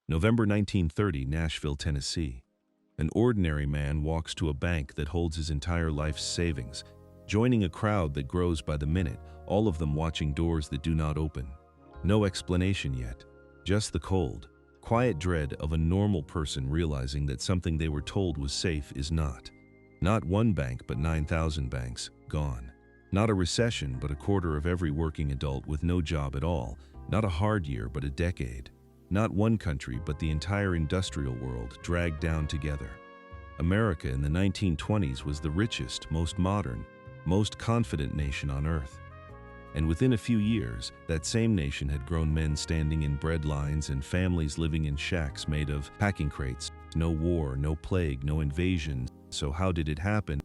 November 1930, Nashville, Tennessee. An ordinary man walks to a bank that holds his entire life's savings, joining a crowd that grows by the minute, all of them watching doors that do not open. No explanation yet, just the cold, quiet dread of a normal person realizing that something they were told was safe is not. Not one bank, but 9,000 banks, gone. Not a recession, but a quarter of every working adult with no job at all. Not a hard year, but a decade. Not one country, but the entire industrial world dragged down together. America in the 1920s was the richest, most modern, most confident nation on earth. And within a few years, that same nation had grown men standing in bread lines and families living in shacks made of packing crates. No war, no plague, no invasion. So how did it happen?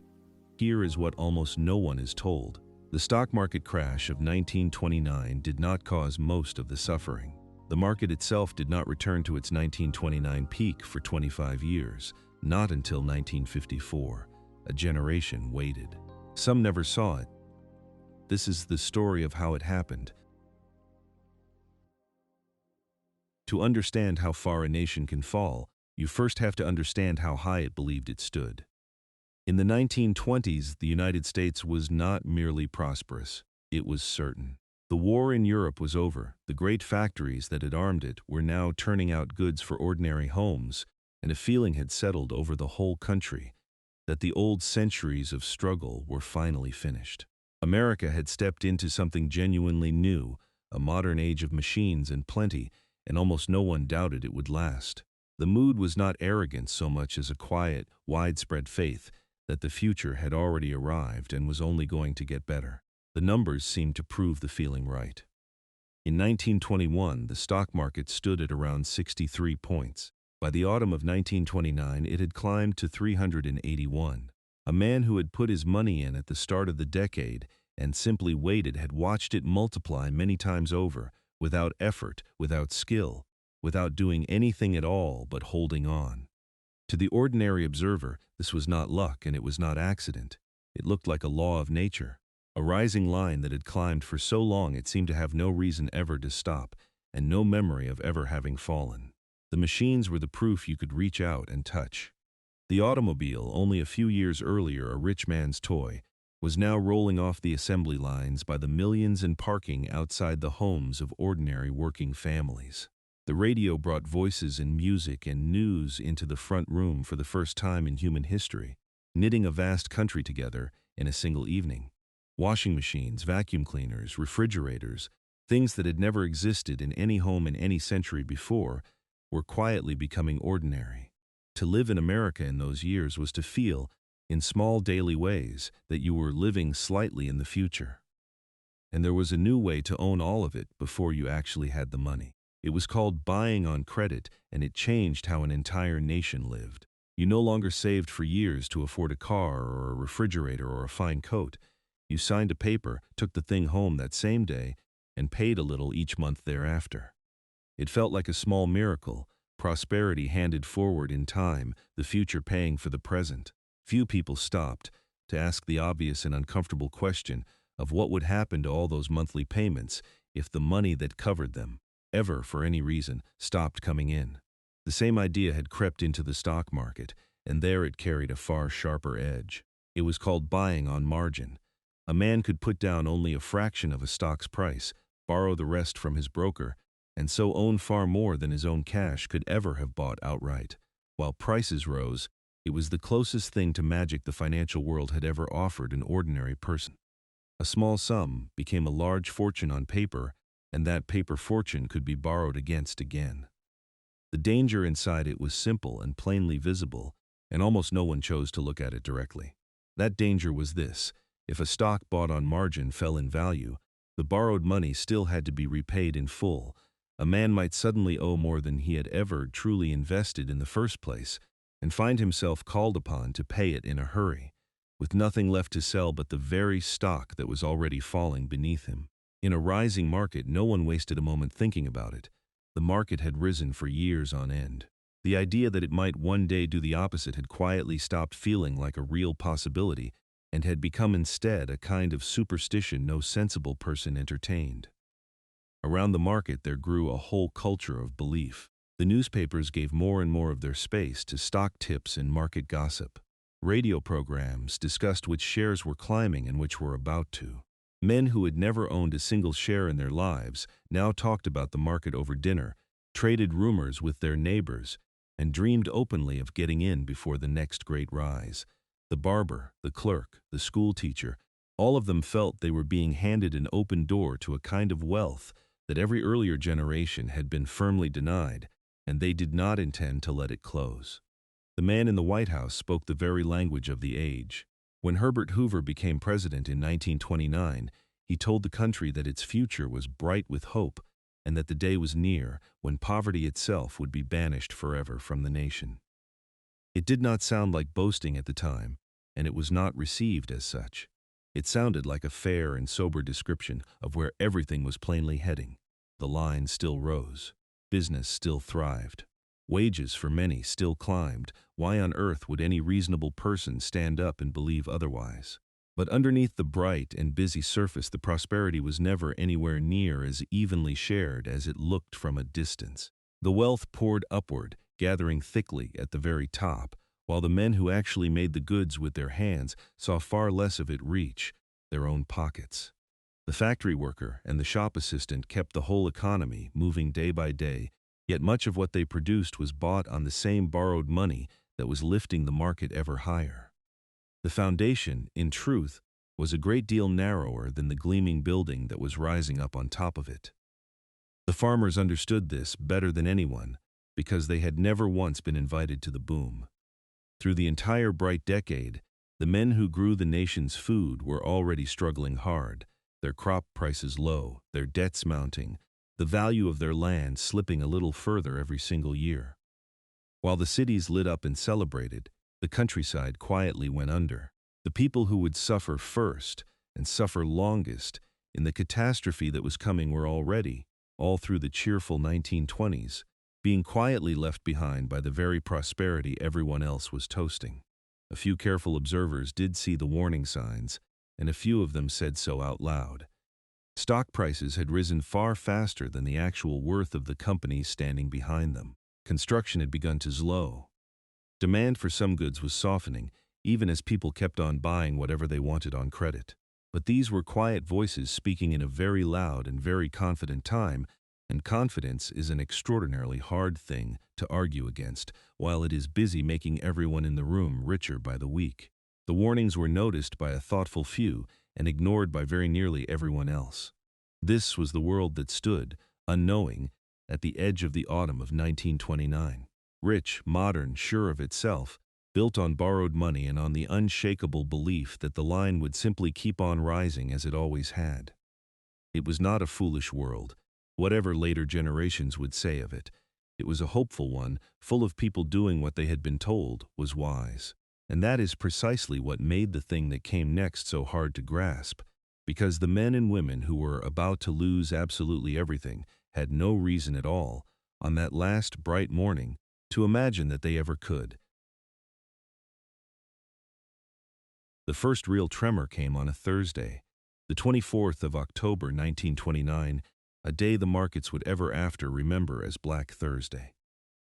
Here is what almost no one is told. The stock market crash of 1929 did not cause most of the suffering. The market itself did not return to its 1929 peak for 25 years, not until 1954. A generation waited. Some never saw it. This is the story of how it happened. To understand how far a nation can fall, you first have to understand how high it believed it stood. In the 1920s, the United States was not merely prosperous, it was certain. The war in Europe was over. The great factories that had armed it were now turning out goods for ordinary homes, and a feeling had settled over the whole country that the old centuries of struggle were finally finished. America had stepped into something genuinely new, a modern age of machines and plenty, and almost no one doubted it would last. The mood was not arrogance so much as a quiet, widespread faith that the future had already arrived and was only going to get better. The numbers seemed to prove the feeling right. In 1921, the stock market stood at around 63 points. By the autumn of 1929, it had climbed to 381. A man who had put his money in at the start of the decade and simply waited had watched it multiply many times over, without effort, without skill, without doing anything at all but holding on. To the ordinary observer, this was not luck and it was not accident. It looked like a law of nature. A rising line that had climbed for so long it seemed to have no reason ever to stop, and no memory of ever having fallen. The machines were the proof you could reach out and touch. The automobile, only a few years earlier a rich man's toy, was now rolling off the assembly lines by the millions and parking outside the homes of ordinary working families. The radio brought voices and music and news into the front room for the first time in human history, knitting a vast country together in a single evening. Washing machines, vacuum cleaners, refrigerators, things that had never existed in any home in any century before, were quietly becoming ordinary. To live in America in those years was to feel, in small daily ways, that you were living slightly in the future. And there was a new way to own all of it before you actually had the money. It was called buying on credit, and it changed how an entire nation lived. You no longer saved for years to afford a car or a refrigerator or a fine coat. You signed a paper, took the thing home that same day, and paid a little each month thereafter. It felt like a small miracle, prosperity handed forward in time, the future paying for the present. Few people stopped to ask the obvious and uncomfortable question of what would happen to all those monthly payments if the money that covered them, ever for any reason, stopped coming in. The same idea had crept into the stock market, and there it carried a far sharper edge. It was called buying on margin. A man could put down only a fraction of a stock's price, borrow the rest from his broker, and so own far more than his own cash could ever have bought outright. While prices rose, it was the closest thing to magic the financial world had ever offered an ordinary person. A small sum became a large fortune on paper, and that paper fortune could be borrowed against again. The danger inside it was simple and plainly visible, and almost no one chose to look at it directly. That danger was this: if a stock bought on margin fell in value, the borrowed money still had to be repaid in full. A man might suddenly owe more than he had ever truly invested in the first place, and find himself called upon to pay it in a hurry, with nothing left to sell but the very stock that was already falling beneath him. In a rising market, no one wasted a moment thinking about it. The market had risen for years on end. The idea that it might one day do the opposite had quietly stopped feeling like a real possibility, and had become instead a kind of superstition no sensible person entertained. Around the market there grew a whole culture of belief. The newspapers gave more and more of their space to stock tips and market gossip. Radio programs discussed which shares were climbing and which were about to. Men who had never owned a single share in their lives now talked about the market over dinner, traded rumors with their neighbors, and dreamed openly of getting in before the next great rise. The barber, the clerk, the school teacher, all of them felt they were being handed an open door to a kind of wealth that every earlier generation had been firmly denied, and they did not intend to let it close. The man in the White House spoke the very language of the age. When Herbert Hoover became president in 1929, he told the country that its future was bright with hope and that the day was near when poverty itself would be banished forever from the nation. It did not sound like boasting at the time, and it was not received as such. It sounded like a fair and sober description of where everything was plainly heading. The line still rose. Business still thrived. Wages for many still climbed. Why on earth would any reasonable person stand up and believe otherwise? But underneath the bright and busy surface, the prosperity was never anywhere near as evenly shared as it looked from a distance. The wealth poured upward, gathering thickly at the very top, while the men who actually made the goods with their hands saw far less of it reach their own pockets. The factory worker and the shop assistant kept the whole economy moving day by day, yet much of what they produced was bought on the same borrowed money that was lifting the market ever higher. The foundation, in truth, was a great deal narrower than the gleaming building that was rising up on top of it. The farmers understood this better than anyone because they had never once been invited to the boom. Through the entire bright decade, the men who grew the nation's food were already struggling hard, their crop prices low, their debts mounting, the value of their land slipping a little further every single year. While the cities lit up and celebrated, the countryside quietly went under. The people who would suffer first and suffer longest in the catastrophe that was coming were already, all through the cheerful 1920s, being quietly left behind by the very prosperity everyone else was toasting. A few careful observers did see the warning signs, and a few of them said so out loud. Stock prices had risen far faster than the actual worth of the companies standing behind them. Construction had begun to slow. Demand for some goods was softening, even as people kept on buying whatever they wanted on credit. But these were quiet voices speaking in a very loud and very confident time, and confidence is an extraordinarily hard thing to argue against, while it is busy making everyone in the room richer by the week. The warnings were noticed by a thoughtful few and ignored by very nearly everyone else. This was the world that stood, unknowing, at the edge of the autumn of 1929. Rich, modern, sure of itself, built on borrowed money and on the unshakable belief that the line would simply keep on rising as it always had. It was not a foolish world, whatever later generations would say of it. It was a hopeful one, full of people doing what they had been told was wise. And that is precisely what made the thing that came next so hard to grasp, because the men and women who were about to lose absolutely everything had no reason at all, on that last bright morning, to imagine that they ever could. The first real tremor came on a Thursday, the 24th of October 1929, a day the markets would ever after remember as Black Thursday.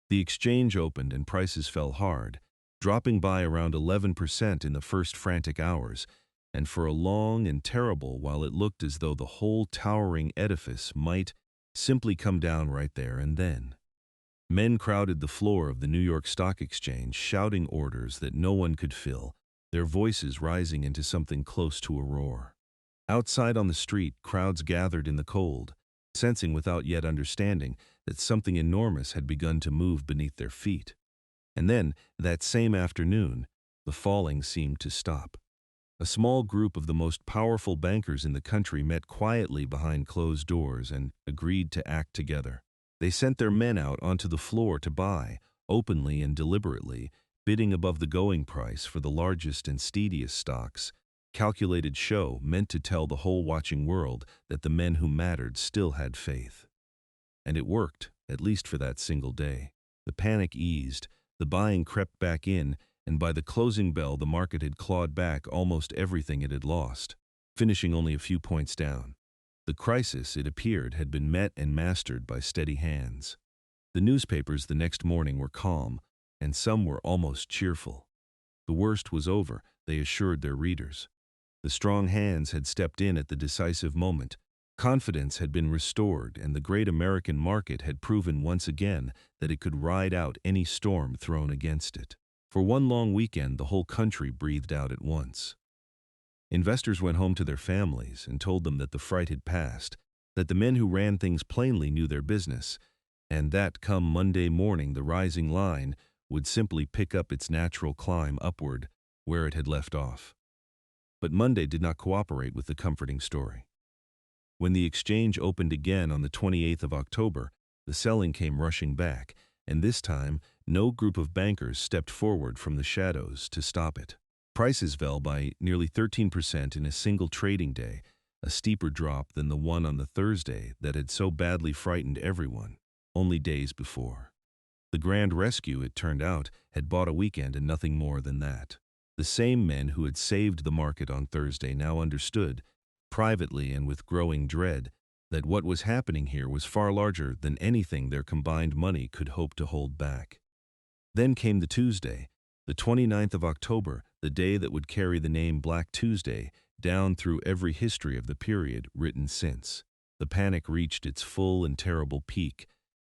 The exchange opened and prices fell hard, dropping by around 11% in the first frantic hours, and for a long and terrible while it looked as though the whole towering edifice might simply come down right there and then. Men crowded the floor of the New York Stock Exchange, shouting orders that no one could fill, their voices rising into something close to a roar. Outside on the street, crowds gathered in the cold, sensing without yet understanding that something enormous had begun to move beneath their feet. And then, that same afternoon, the falling seemed to stop. A small group of the most powerful bankers in the country met quietly behind closed doors and agreed to act together. They sent their men out onto the floor to buy, openly and deliberately, bidding above the going price for the largest and steadiest stocks, calculated show meant to tell the whole watching world that the men who mattered still had faith. And it worked, at least for that single day. The panic eased, the buying crept back in, and by the closing bell the market had clawed back almost everything it had lost, finishing only a few points down. The crisis, it appeared, had been met and mastered by steady hands. The newspapers the next morning were calm, and some were almost cheerful. The worst was over, they assured their readers. The strong hands had stepped in at the decisive moment. Confidence had been restored, and the great American market had proven once again that it could ride out any storm thrown against it. For one long weekend, the whole country breathed out at once. Investors went home to their families and told them that the fright had passed, that the men who ran things plainly knew their business, and that come Monday morning the rising line would simply pick up its natural climb upward where it had left off. But Monday did not cooperate with the comforting story. When the exchange opened again on the 28th of October, the selling came rushing back, and this time no group of bankers stepped forward from the shadows to stop it. Prices fell by nearly 13% in a single trading day, a steeper drop than the one on the Thursday that had so badly frightened everyone only days before. The grand rescue, it turned out, had bought a weekend and nothing more than that. The same men who had saved the market on Thursday now understood, privately and with growing dread, that what was happening here was far larger than anything their combined money could hope to hold back. Then came the Tuesday, the 29th of October, the day that would carry the name Black Tuesday down through every history of the period written since. The panic reached its full and terrible peak.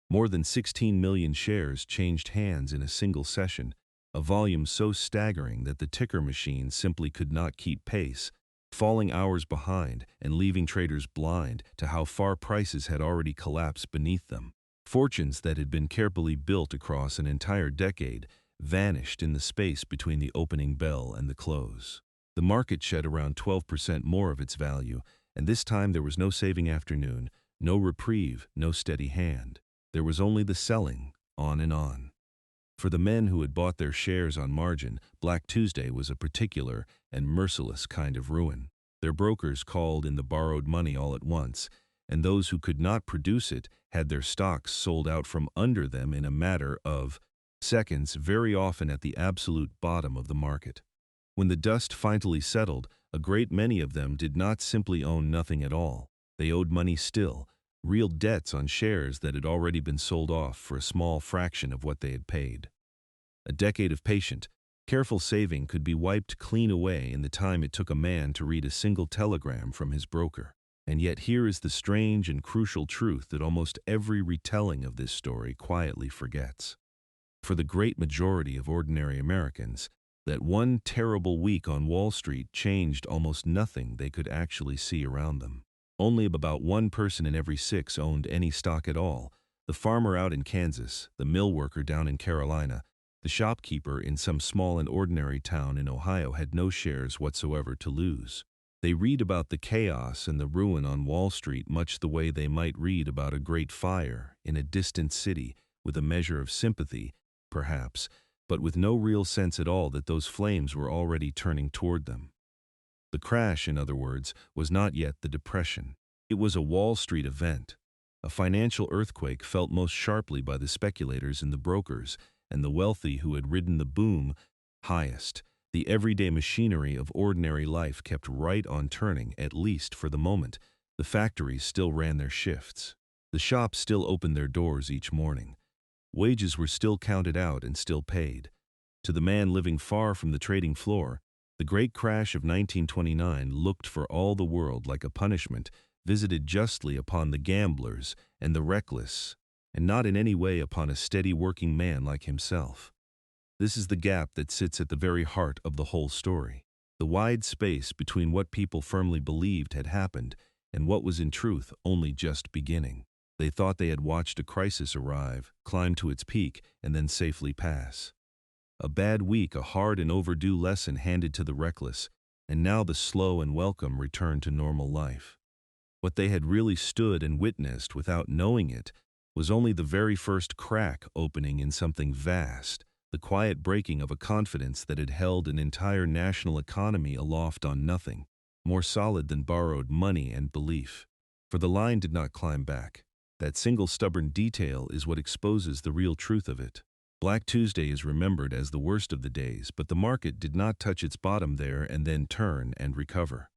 More than 16 million shares changed hands in a single session, a volume so staggering that the ticker machine simply could not keep pace, falling hours behind and leaving traders blind to how far prices had already collapsed beneath them. Fortunes that had been carefully built across an entire decade vanished in the space between the opening bell and the close. The market shed around 12% more of its value, and this time there was no saving afternoon, no reprieve, no steady hand. There was only the selling, on and on. For the men who had bought their shares on margin, Black Tuesday was a particular and merciless kind of ruin. Their brokers called in the borrowed money all at once, and those who could not produce it had their stocks sold out from under them in a matter of seconds, very often at the absolute bottom of the market. When the dust finally settled, a great many of them did not simply own nothing at all. They owed money still, real debts on shares that had already been sold off for a small fraction of what they had paid. A decade of patient, careful saving could be wiped clean away in the time it took a man to read a single telegram from his broker. And yet here is the strange and crucial truth that almost every retelling of this story quietly forgets. For the great majority of ordinary Americans, that one terrible week on Wall Street changed almost nothing they could actually see around them. Only about one person in every 6 owned any stock at all: the farmer out in Kansas, the mill worker down in Carolina, the shopkeeper in some small and ordinary town in Ohio had no shares whatsoever to lose. They read about the chaos and the ruin on Wall Street much the way they might read about a great fire in a distant city, with a measure of sympathy, perhaps, but with no real sense at all that those flames were already turning toward them. The crash, in other words, was not yet the depression. It was a Wall Street event, a financial earthquake felt most sharply by the speculators and the brokers, and the wealthy who had ridden the boom highest. The everyday machinery of ordinary life kept right on turning, at least for the moment. The factories still ran their shifts. The shops still opened their doors each morning. Wages were still counted out and still paid. To the man living far from the trading floor, the great crash of 1929 looked for all the world like a punishment visited justly upon the gamblers and the reckless, and not in any way upon a steady working man like himself. This is the gap that sits at the very heart of the whole story. The wide space between what people firmly believed had happened and what was in truth only just beginning. They thought they had watched a crisis arrive, climb to its peak, and then safely pass. A bad week, a hard and overdue lesson handed to the reckless, and now the slow and welcome return to normal life. What they had really stood and witnessed without knowing it was only the very first crack opening in something vast, the quiet breaking of a confidence that had held an entire national economy aloft on nothing, more solid than borrowed money and belief. For the line did not climb back. That single stubborn detail is what exposes the real truth of it. Black Tuesday is remembered as the worst of the days, but the market did not touch its bottom there and then turn and recover.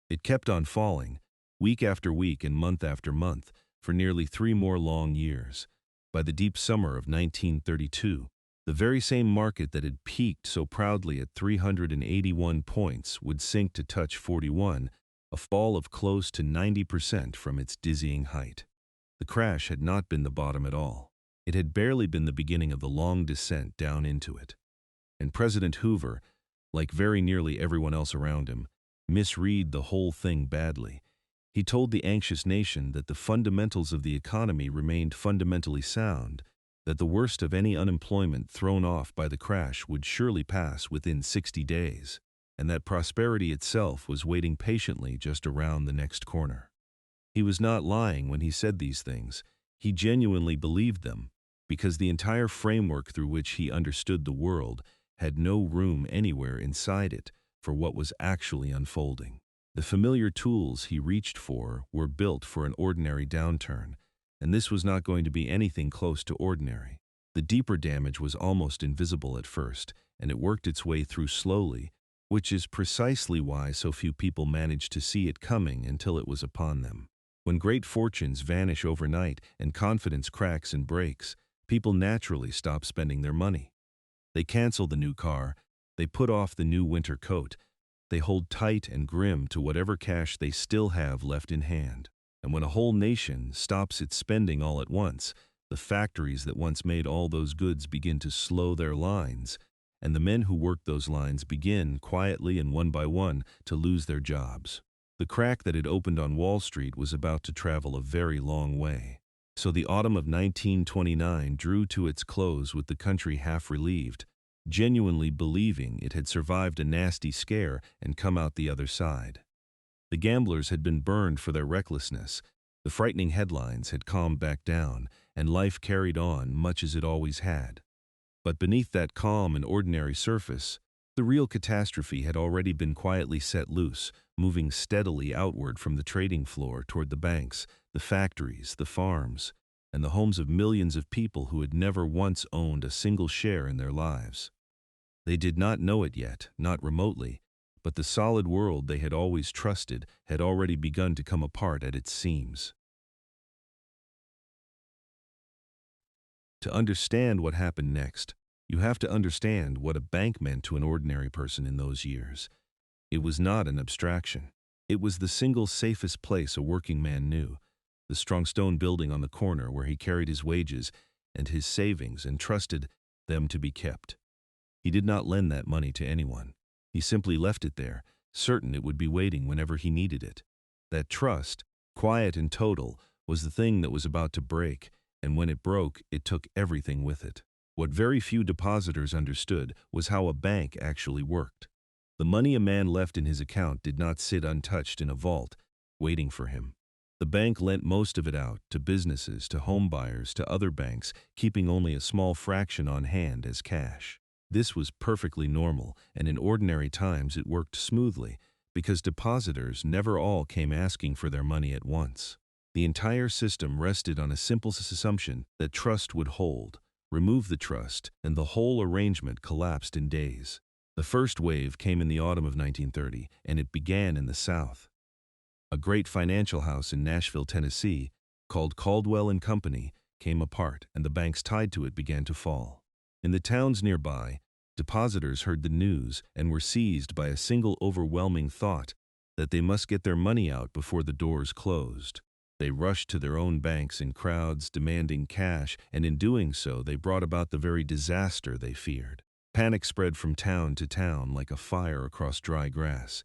It kept on falling, week after week and month after month, for nearly 3 more long years. By the deep summer of 1932, the very same market that had peaked so proudly at 381 points would sink to touch 41, a fall of close to 90% from its dizzying height. The crash had not been the bottom at all. It had barely been the beginning of the long descent down into it. And President Hoover, like very nearly everyone else around him, misread the whole thing badly. He told the anxious nation that the fundamentals of the economy remained fundamentally sound, that the worst of any unemployment thrown off by the crash would surely pass within 60 days, and that prosperity itself was waiting patiently just around the next corner. He was not lying when he said these things. He genuinely believed them, because the entire framework through which he understood the world had no room anywhere inside it for what was actually unfolding. The familiar tools he reached for were built for an ordinary downturn, and this was not going to be anything close to ordinary. The deeper damage was almost invisible at first, and it worked its way through slowly, which is precisely why so few people managed to see it coming until it was upon them. When great fortunes vanish overnight and confidence cracks and breaks, people naturally stop spending their money. They cancel the new car, they put off the new winter coat, they hold tight and grim to whatever cash they still have left in hand. And when a whole nation stops its spending all at once, the factories that once made all those goods begin to slow their lines, and the men who work those lines begin, quietly and one by one, to lose their jobs. The crack that had opened on Wall Street was about to travel a very long way. So the autumn of 1929 drew to its close with the country half relieved, genuinely believing it had survived a nasty scare and come out the other side. The gamblers had been burned for their recklessness, the frightening headlines had calmed back down, and life carried on much as it always had. But beneath that calm and ordinary surface, the real catastrophe had already been quietly set loose, moving steadily outward from the trading floor toward the banks, the factories, the farms, and the homes of millions of people who had never once owned a single share in their lives. They did not know it yet, not remotely, but the solid world they had always trusted had already begun to come apart at its seams. To understand what happened next, you have to understand what a bank meant to an ordinary person in those years. It was not an abstraction. It was the single safest place a working man knew, the strong stone building on the corner where he carried his wages and his savings and trusted them to be kept. He did not lend that money to anyone. He simply left it there, certain it would be waiting whenever he needed it. That trust, quiet and total, was the thing that was about to break, and when it broke, it took everything with it. What very few depositors understood was how a bank actually worked. The money a man left in his account did not sit untouched in a vault, waiting for him. The bank lent most of it out to businesses, to home buyers, to other banks, keeping only a small fraction on hand as cash. This was perfectly normal, and in ordinary times it worked smoothly, because depositors never all came asking for their money at once. The entire system rested on a simple assumption that trust would hold. Remove the trust, and the whole arrangement collapsed in days. The first wave came in the autumn of 1930, and it began in the South. A great financial house in Nashville, Tennessee, called Caldwell and Company, came apart, and the banks tied to it began to fall. In the towns nearby, depositors heard the news and were seized by a single overwhelming thought that they must get their money out before the doors closed. They rushed to their own banks in crowds, demanding cash, and in doing so they brought about the very disaster they feared. Panic spread from town to town like a fire across dry grass.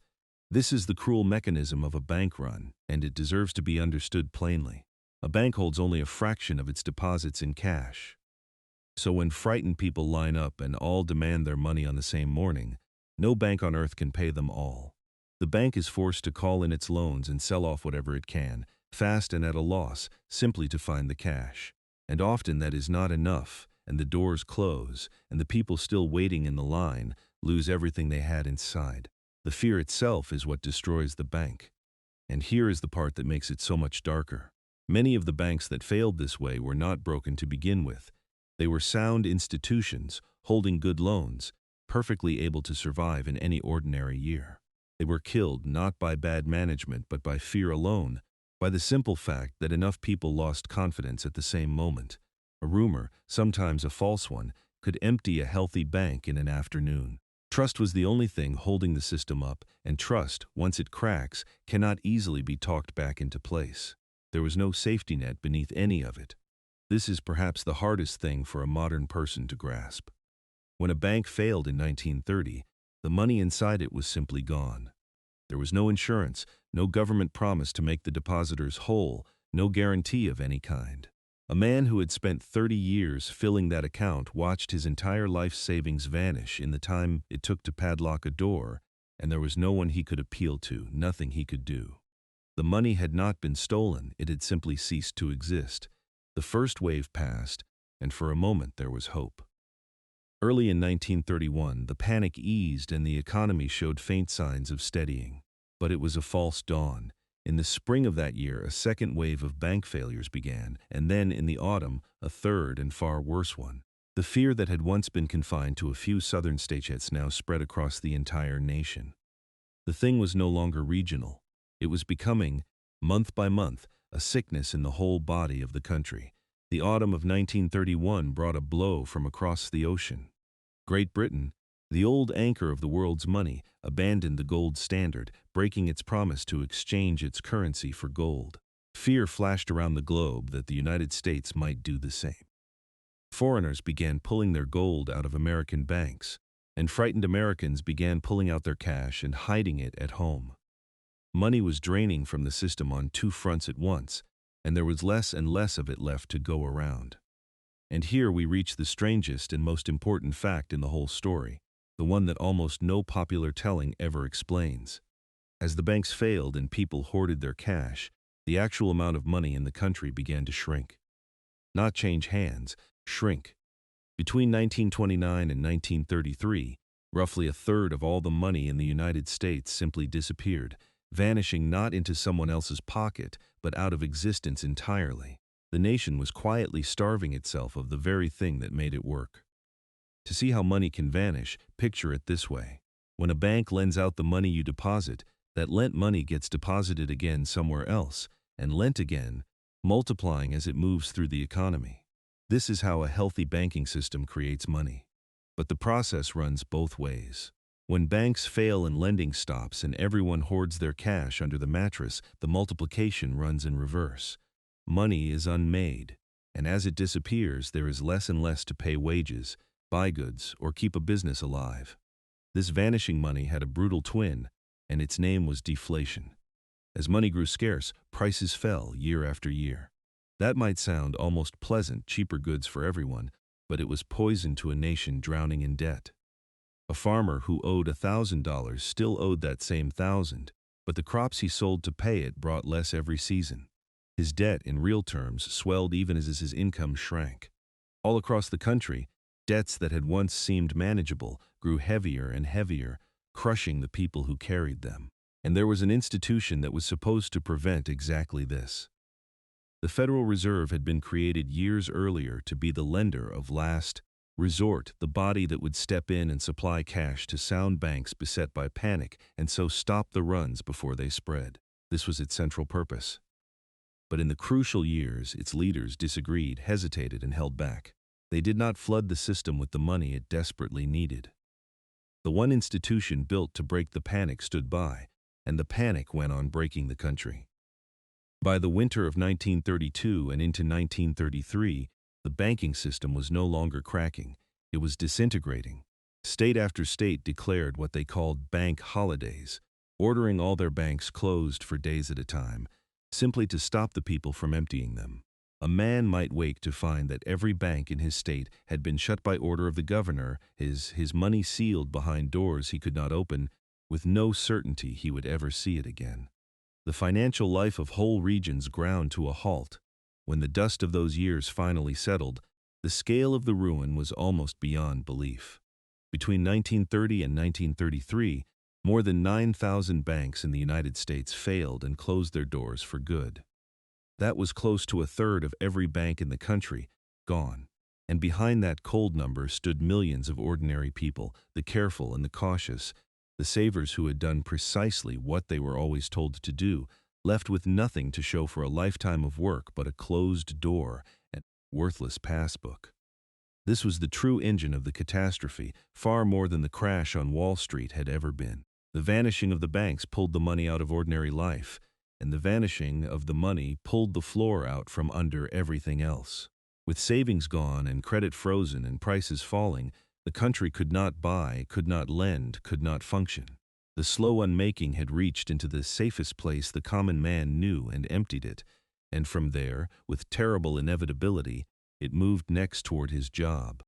This is the cruel mechanism of a bank run, and it deserves to be understood plainly. A bank holds only a fraction of its deposits in cash. So when frightened people line up and all demand their money on the same morning, no bank on earth can pay them all. The bank is forced to call in its loans and sell off whatever it can, fast and at a loss, simply to find the cash. And often that is not enough, and the doors close, and the people still waiting in the line lose everything they had inside. The fear itself is what destroys the bank. And here is the part that makes it so much darker. Many of the banks that failed this way were not broken to begin with. They were sound institutions, holding good loans, perfectly able to survive in any ordinary year. They were killed not by bad management but by fear alone, by the simple fact that enough people lost confidence at the same moment, A rumor, sometimes a false one, could empty a healthy bank in an afternoon. Trust was the only thing holding the system up, and trust, once it cracks, cannot easily be talked back into place. There was no safety net beneath any of it. This is perhaps the hardest thing for a modern person to grasp. When a bank failed in 1930, the money inside it was simply gone. There was no insurance, no government promise to make the depositors whole, no guarantee of any kind. A man who had spent 30 years filling that account watched his entire life savings vanish in the time it took to padlock a door, and there was no one he could appeal to, nothing he could do. The money had not been stolen, it had simply ceased to exist. The first wave passed, and for a moment there was hope. Early in 1931, the panic eased and the economy showed faint signs of steadying. But it was a false dawn. In the spring of that year, a second wave of bank failures began, and then in the autumn, a third and far worse one. The fear that had once been confined to a few southern states now spread across the entire nation. The thing was no longer regional. It was becoming, month by month, a sickness in the whole body of the country. The autumn of 1931 brought a blow from across the ocean. Great Britain, the old anchor of the world's money, abandoned the gold standard, breaking its promise to exchange its currency for gold. Fear flashed around the globe that the United States might do the same. Foreigners began pulling their gold out of American banks, and frightened Americans began pulling out their cash and hiding it at home. Money was draining from the system on two fronts at once, and there was less and less of it left to go around. And here we reach the strangest and most important fact in the whole story, the one that almost no popular telling ever explains. As the banks failed and people hoarded their cash, the actual amount of money in the country began to shrink. Not change hands, shrink. Between 1929 and 1933, roughly a third of all the money in the United States simply disappeared, vanishing not into someone else's pocket, but out of existence entirely. The nation was quietly starving itself of the very thing that made it work. To see how money can vanish, picture it this way. When a bank lends out the money you deposit, that lent money gets deposited again somewhere else, and lent again, multiplying as it moves through the economy. This is how a healthy banking system creates money. But the process runs both ways. When banks fail and lending stops and everyone hoards their cash under the mattress, the multiplication runs in reverse. Money is unmade, and as it disappears, there is less and less to pay wages, buy goods, or keep a business alive. This vanishing money had a brutal twin, and its name was deflation. As money grew scarce, prices fell year after year. That might sound almost pleasant, cheaper goods for everyone, but it was poison to a nation drowning in debt. A farmer who owed $1,000 still owed that same $1,000, but the crops he sold to pay it brought less every season. His debt, in real terms, swelled even as his income shrank. All across the country, debts that had once seemed manageable grew heavier and heavier, crushing the people who carried them. And there was an institution that was supposed to prevent exactly this. The Federal Reserve had been created years earlier to be the lender of last resort, the body that would step in and supply cash to sound banks beset by panic and so stop the runs before they spread. This was its central purpose. But in the crucial years, its leaders disagreed, hesitated, and held back. They did not flood the system with the money it desperately needed. The one institution built to break the panic stood by, and the panic went on breaking the country. By the winter of 1932 and into 1933, the banking system was no longer cracking, it was disintegrating. State after state declared what they called bank holidays, ordering all their banks closed for days at a time, simply to stop the people from emptying them. A man might wake to find that every bank in his state had been shut by order of the governor, his money sealed behind doors he could not open, with no certainty he would ever see it again. The financial life of whole regions ground to a halt. When the dust of those years finally settled, the scale of the ruin was almost beyond belief. Between 1930 and 1933, more than 9,000 banks in the United States failed and closed their doors for good. That was close to a third of every bank in the country, gone. And behind that cold number stood millions of ordinary people, the careful and the cautious, the savers who had done precisely what they were always told to do, left with nothing to show for a lifetime of work but a closed door. And worthless passbook. This was the true engine of the catastrophe, far more than the crash on Wall Street had ever been. The vanishing of the banks pulled the money out of ordinary life, and the vanishing of the money pulled the floor out from under everything else. With savings gone and credit frozen and prices falling, the country could not buy, could not lend, could not function. The slow unmaking had reached into the safest place the common man knew and emptied it, and from there, with terrible inevitability, it moved next toward his job.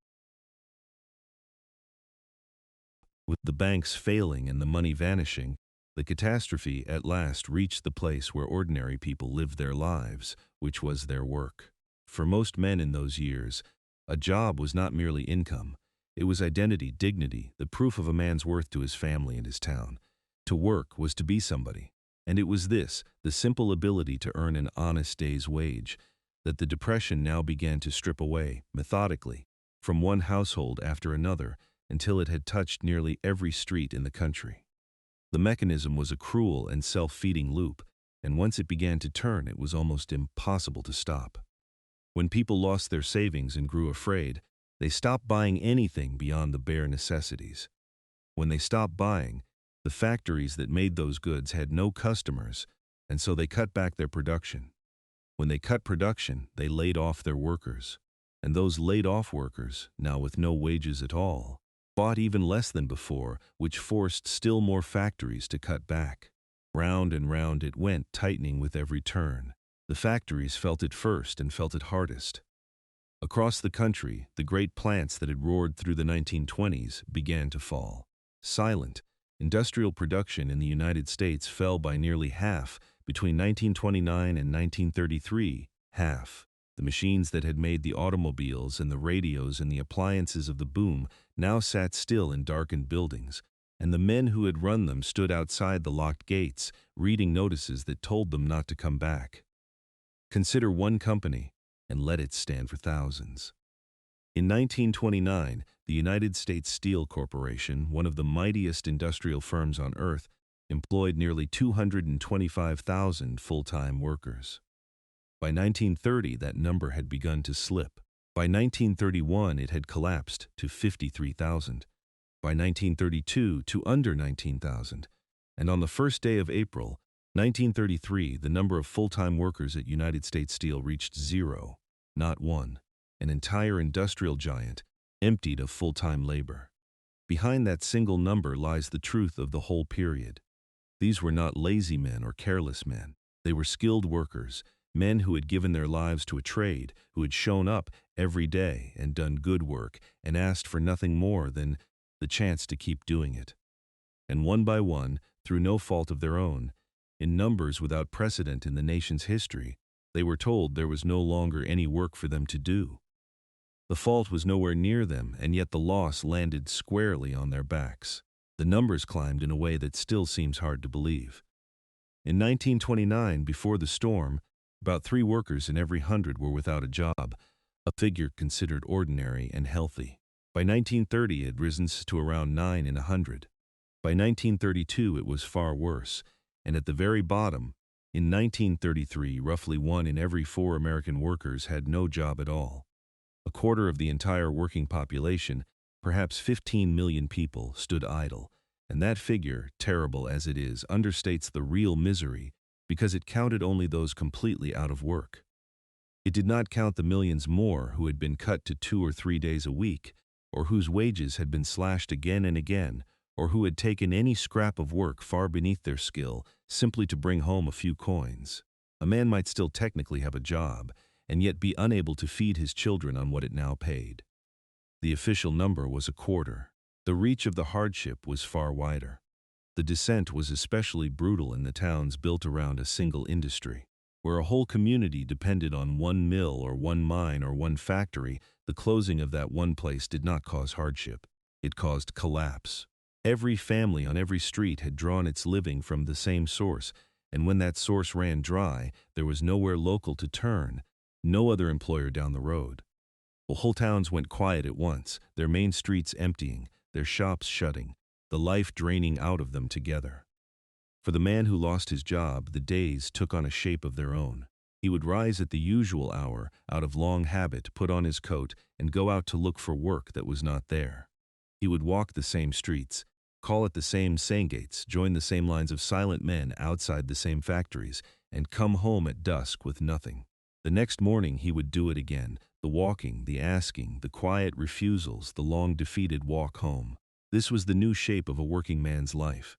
With the banks failing and the money vanishing, the catastrophe at last reached the place where ordinary people lived their lives, which was their work. For most men in those years, a job was not merely income. It was identity, dignity, the proof of a man's worth to his family and his town. To work was to be somebody. And it was this, the simple ability to earn an honest day's wage, that the Depression now began to strip away, methodically, from one household after another, until it had touched nearly every street in the country. The mechanism was a cruel and self-feeding loop, and once it began to turn, it was almost impossible to stop. When people lost their savings and grew afraid, they stopped buying anything beyond the bare necessities. When they stopped buying, the factories that made those goods had no customers, and so they cut back their production. When they cut production, they laid off their workers. And those laid-off workers, now with no wages at all, bought even less than before, which forced still more factories to cut back. Round and round it went, tightening with every turn. The factories felt it first and felt it hardest. Across the country, the great plants that had roared through the 1920s began to fall. Silent, industrial production in the United States fell by nearly half between 1929 and 1933, half. The machines that had made the automobiles and the radios and the appliances of the boom now sat still in darkened buildings, and the men who had run them stood outside the locked gates, reading notices that told them not to come back. Consider one company, and let it stand for thousands. In 1929, the United States Steel Corporation, one of the mightiest industrial firms on earth, employed nearly 225,000 full-time workers. By 1930, that number had begun to slip. By 1931, it had collapsed to 53,000. By 1932, to under 19,000. And on the first day of April, 1933, the number of full-time workers at United States Steel reached zero, not one. An entire industrial giant, emptied of full-time labor. Behind that single number lies the truth of the whole period. These were not lazy men or careless men. They were skilled workers, men who had given their lives to a trade, who had shown up every day and done good work and asked for nothing more than the chance to keep doing it. And one by one, through no fault of their own, in numbers without precedent in the nation's history, they were told there was no longer any work for them to do. The fault was nowhere near them, and yet the loss landed squarely on their backs. The numbers climbed in a way that still seems hard to believe. In 1929, before the storm, about 3 workers in every 100 were without a job, a figure considered ordinary and healthy. By 1930, it had risen to around 9 in 100. By 1932, it was far worse, and at the very bottom, in 1933, roughly 1 in every 4 American workers had no job at all. A quarter of the entire working population, perhaps 15 million people, stood idle, and that figure, terrible as it is, understates the real misery because it counted only those completely out of work. It did not count the millions more who had been cut to 2 or 3 days a week, or whose wages had been slashed again and again, or who had taken any scrap of work far beneath their skill simply to bring home a few coins. A man might still technically have a job, and yet be unable to feed his children on what it now paid. The official number was a quarter. The reach of the hardship was far wider. The descent was especially brutal in the towns built around a single industry. Where a whole community depended on one mill or one mine or one factory, the closing of that one place did not cause hardship. It caused collapse. Every family on every street had drawn its living from the same source, and when that source ran dry, there was nowhere local to turn, no other employer down the road. Well, whole towns went quiet at once, their main streets emptying, their shops shutting, the life draining out of them together. For the man who lost his job, the days took on a shape of their own. He would rise at the usual hour, out of long habit, put on his coat, and go out to look for work that was not there. He would walk the same streets, call at the same gates, join the same lines of silent men outside the same factories, and come home at dusk with nothing. The next morning he would do it again, the walking, the asking, the quiet refusals, the long defeated walk home. This was the new shape of a working man's life.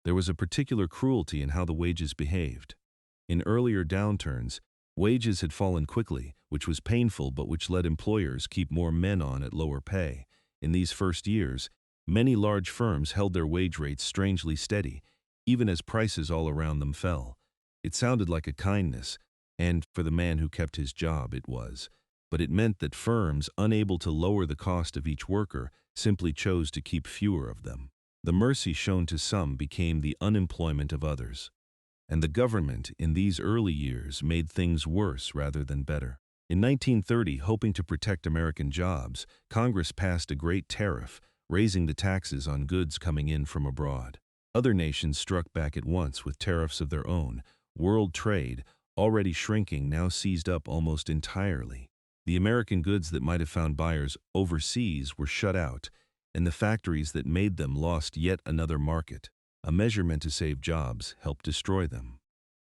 There was a particular cruelty in how the wages behaved. In earlier downturns, wages had fallen quickly, which was painful but which let employers keep more men on at lower pay. In these first years, many large firms held their wage rates strangely steady, even as prices all around them fell. It sounded like a kindness, and for the man who kept his job it was. But it meant that firms, unable to lower the cost of each worker, simply chose to keep fewer of them. The mercy shown to some became the unemployment of others. And the government, in these early years, made things worse rather than better. In 1930, hoping to protect American jobs, Congress passed a great tariff, raising the taxes on goods coming in from abroad. Other nations struck back at once with tariffs of their own. World trade, already shrinking, now seized up almost entirely. The American goods that might have found buyers overseas were shut out, and the factories that made them lost yet another market. A measure meant to save jobs helped destroy them.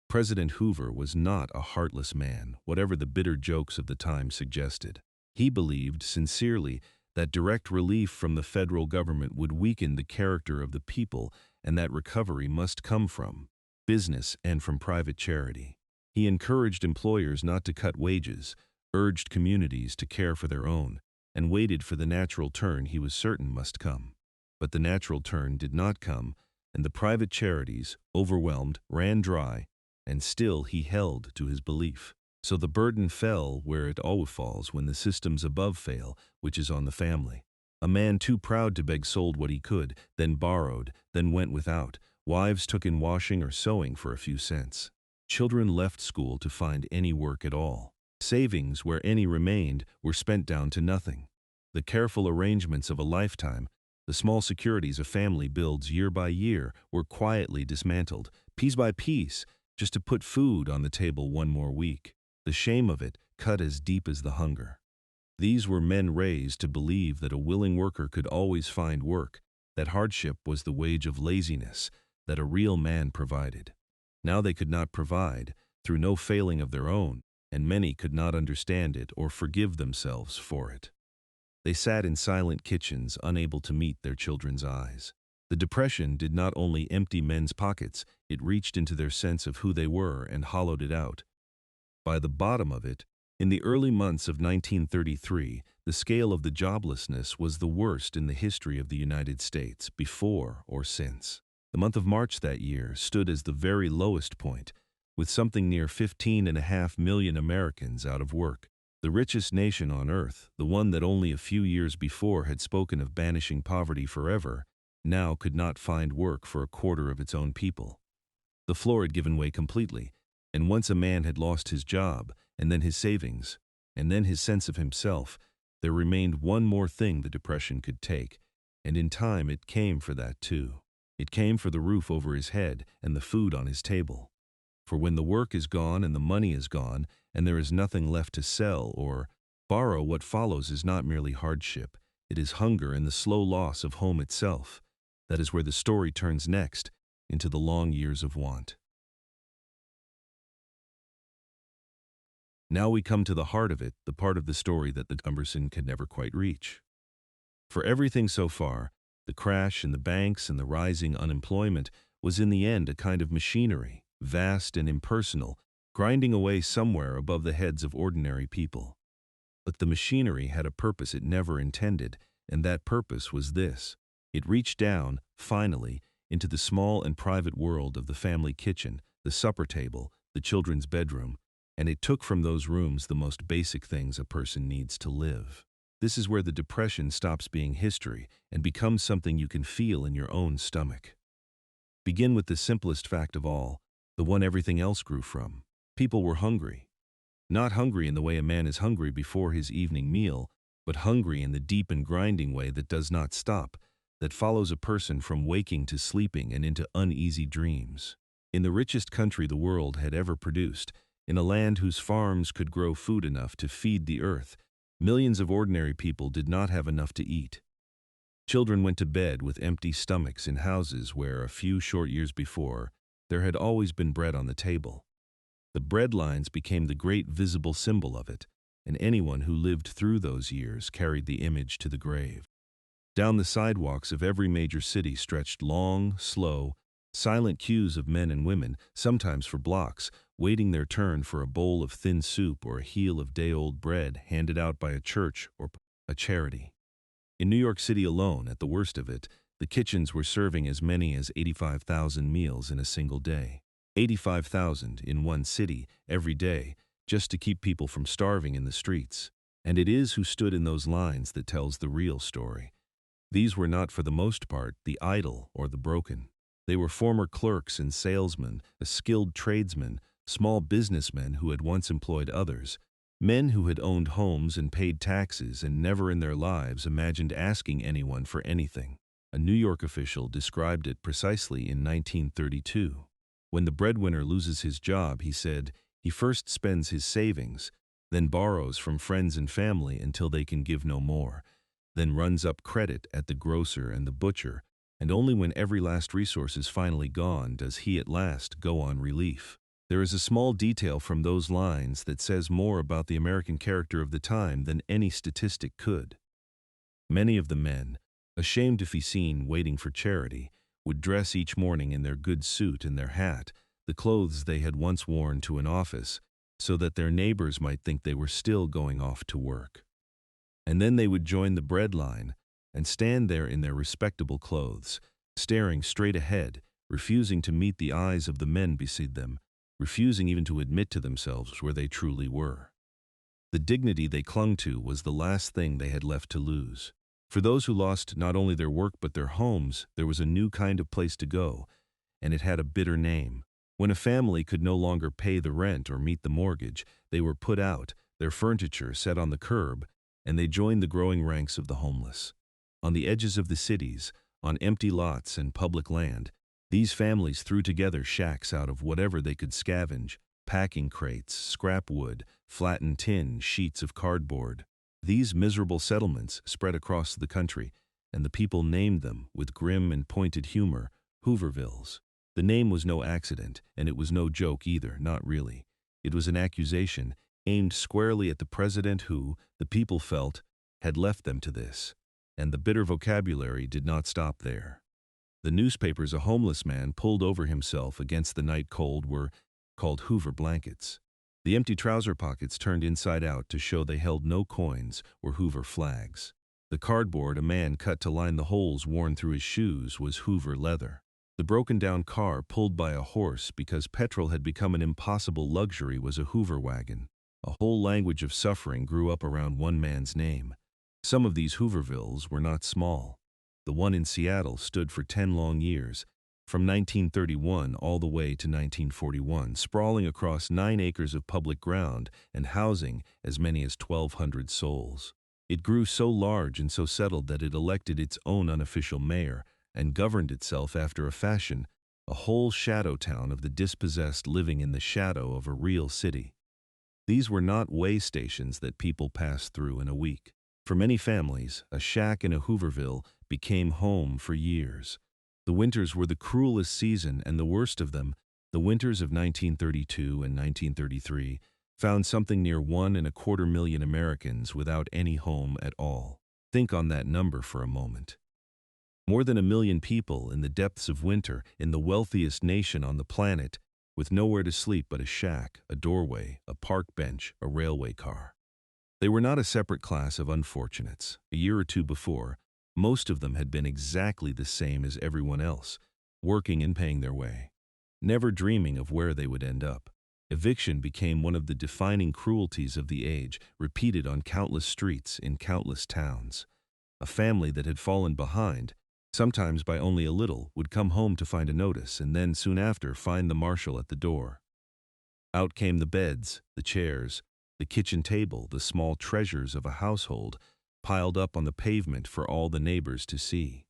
President Hoover was not a heartless man, whatever the bitter jokes of the time suggested. He believed sincerely that direct relief from the federal government would weaken the character of the people, and that recovery must come from business and from private charity. He encouraged employers not to cut wages, urged communities to care for their own, and waited for the natural turn he was certain must come. But the natural turn did not come, and the private charities, overwhelmed, ran dry, and still he held to his belief. So the burden fell where it always falls when the systems above fail, which is on the family. A man too proud to beg sold what he could, then borrowed, then went without. Wives took in washing or sewing for a few cents. Children left school to find any work at all. Savings, where any remained, were spent down to nothing. The careful arrangements of a lifetime, the small securities a family builds year by year, were quietly dismantled, piece by piece, just to put food on the table one more week. The shame of it cut as deep as the hunger. These were men raised to believe that a willing worker could always find work, that hardship was the wage of laziness, that a real man provided. Now they could not provide, through no failing of their own, and many could not understand it or forgive themselves for it. They sat in silent kitchens, unable to meet their children's eyes. The Depression did not only empty men's pockets, it reached into their sense of who they were and hollowed it out. By the bottom of it, in the early months of 1933, the scale of the joblessness was the worst in the history of the United States, before or since. The month of March that year stood as the very lowest point, with something near 15.5 million Americans out of work. The richest nation on earth, the one that only a few years before had spoken of banishing poverty forever, now could not find work for a quarter of its own people. The floor had given way completely, and once a man had lost his job, and then his savings, and then his sense of himself, there remained one more thing the Depression could take, and in time it came for that too. It came for the roof over his head and the food on his table. For when the work is gone and the money is gone, and there is nothing left to sell or borrow, what follows is not merely hardship, it is hunger and the slow loss of home itself. That is where the story turns next, into the long years of want. Now we come to the heart of it, the part of the story that the Emerson could never quite reach. For everything so far, the crash in the banks and the rising unemployment, was in the end a kind of machinery, vast and impersonal, grinding away somewhere above the heads of ordinary people. But the machinery had a purpose it never intended, and that purpose was this. It reached down, finally, into the small and private world of the family kitchen, the supper table, the children's bedroom, and it took from those rooms the most basic things a person needs to live. This is where the Depression stops being history and becomes something you can feel in your own stomach. Begin with the simplest fact of all, the one everything else grew from. People were hungry. Not hungry in the way a man is hungry before his evening meal, but hungry in the deep and grinding way that does not stop, that follows a person from waking to sleeping and into uneasy dreams. In the richest country the world had ever produced, In a land whose farms could grow food enough to feed the earth, millions of ordinary people did not have enough to eat. Children went to bed with empty stomachs in houses where, a few short years before, there had always been bread on the table. The bread lines became the great visible symbol of it, and anyone who lived through those years carried the image to the grave. Down the sidewalks of every major city stretched long, slow, silent queues of men and women, sometimes for blocks, waiting their turn for a bowl of thin soup or a heel of day-old bread handed out by a church or a charity. In New York City alone, at the worst of it, the kitchens were serving as many as 85,000 meals in a single day. 85,000 in one city, every day, just to keep people from starving in the streets. And it is who stood in those lines that tells the real story. These were not, for the most part, the idle or the broken. They were former clerks and salesmen, skilled tradesmen, small businessmen who had once employed others, men who had owned homes and paid taxes and never in their lives imagined asking anyone for anything. A New York official described it precisely in 1932. When the breadwinner loses his job, he said, he first spends his savings, then borrows from friends and family until they can give no more, then runs up credit at the grocer and the butcher, and only when every last resource is finally gone does he at last go on relief. There is a small detail from those lines that says more about the American character of the time than any statistic could. Many of the men, ashamed to be seen waiting for charity, would dress each morning in their good suit and their hat, the clothes they had once worn to an office, so that their neighbors might think they were still going off to work. And then they would join the bread line and stand there in their respectable clothes, staring straight ahead, refusing to meet the eyes of the men beside them, refusing even to admit to themselves where they truly were. The dignity they clung to was the last thing they had left to lose. For those who lost not only their work but their homes, there was a new kind of place to go, and it had a bitter name. When a family could no longer pay the rent or meet the mortgage, they were put out, their furniture set on the curb, and they joined the growing ranks of the homeless. On the edges of the cities, on empty lots and public land, these families threw together shacks out of whatever they could scavenge, packing crates, scrap wood, flattened tin, sheets of cardboard. These miserable settlements spread across the country, and the people named them, with grim and pointed humor, Hoovervilles. The name was no accident, and it was no joke either, not really. It was an accusation aimed squarely at the president who, the people felt, had left them to this. And the bitter vocabulary did not stop there. The newspapers a homeless man pulled over himself against the night cold were called Hoover blankets. The empty trouser pockets turned inside out to show they held no coins were Hoover flags. The cardboard a man cut to line the holes worn through his shoes was Hoover leather. The broken-down car pulled by a horse because petrol had become an impossible luxury was a Hoover wagon. A whole language of suffering grew up around one man's name. Some of these Hoovervilles were not small. The one in Seattle stood for 10 long years, from 1931 all the way to 1941, sprawling across 9 acres of public ground and housing as many as 1,200 souls. It grew so large and so settled that it elected its own unofficial mayor and governed itself after a fashion, a whole shadow town of the dispossessed living in the shadow of a real city. These were not way stations that people passed through in a week. For many families, a shack in a Hooverville became home for years. The winters were the cruelest season, and the worst of them, the winters of 1932 and 1933, found something near 1.25 million Americans without any home at all. Think on that number for a moment. More than 1 million people in the depths of winter in the wealthiest nation on the planet, with nowhere to sleep but a shack, a doorway, a park bench, a railway car. They were not a separate class of unfortunates. A year or two before, most of them had been exactly the same as everyone else, working and paying their way, never dreaming of where they would end up. Eviction became one of the defining cruelties of the age, repeated on countless streets in countless towns. A family that had fallen behind, sometimes by only a little, would come home to find a notice and then soon after find the marshal at the door. Out came the beds, the chairs, the kitchen table, the small treasures of a household, piled up on the pavement for all the neighbors to see.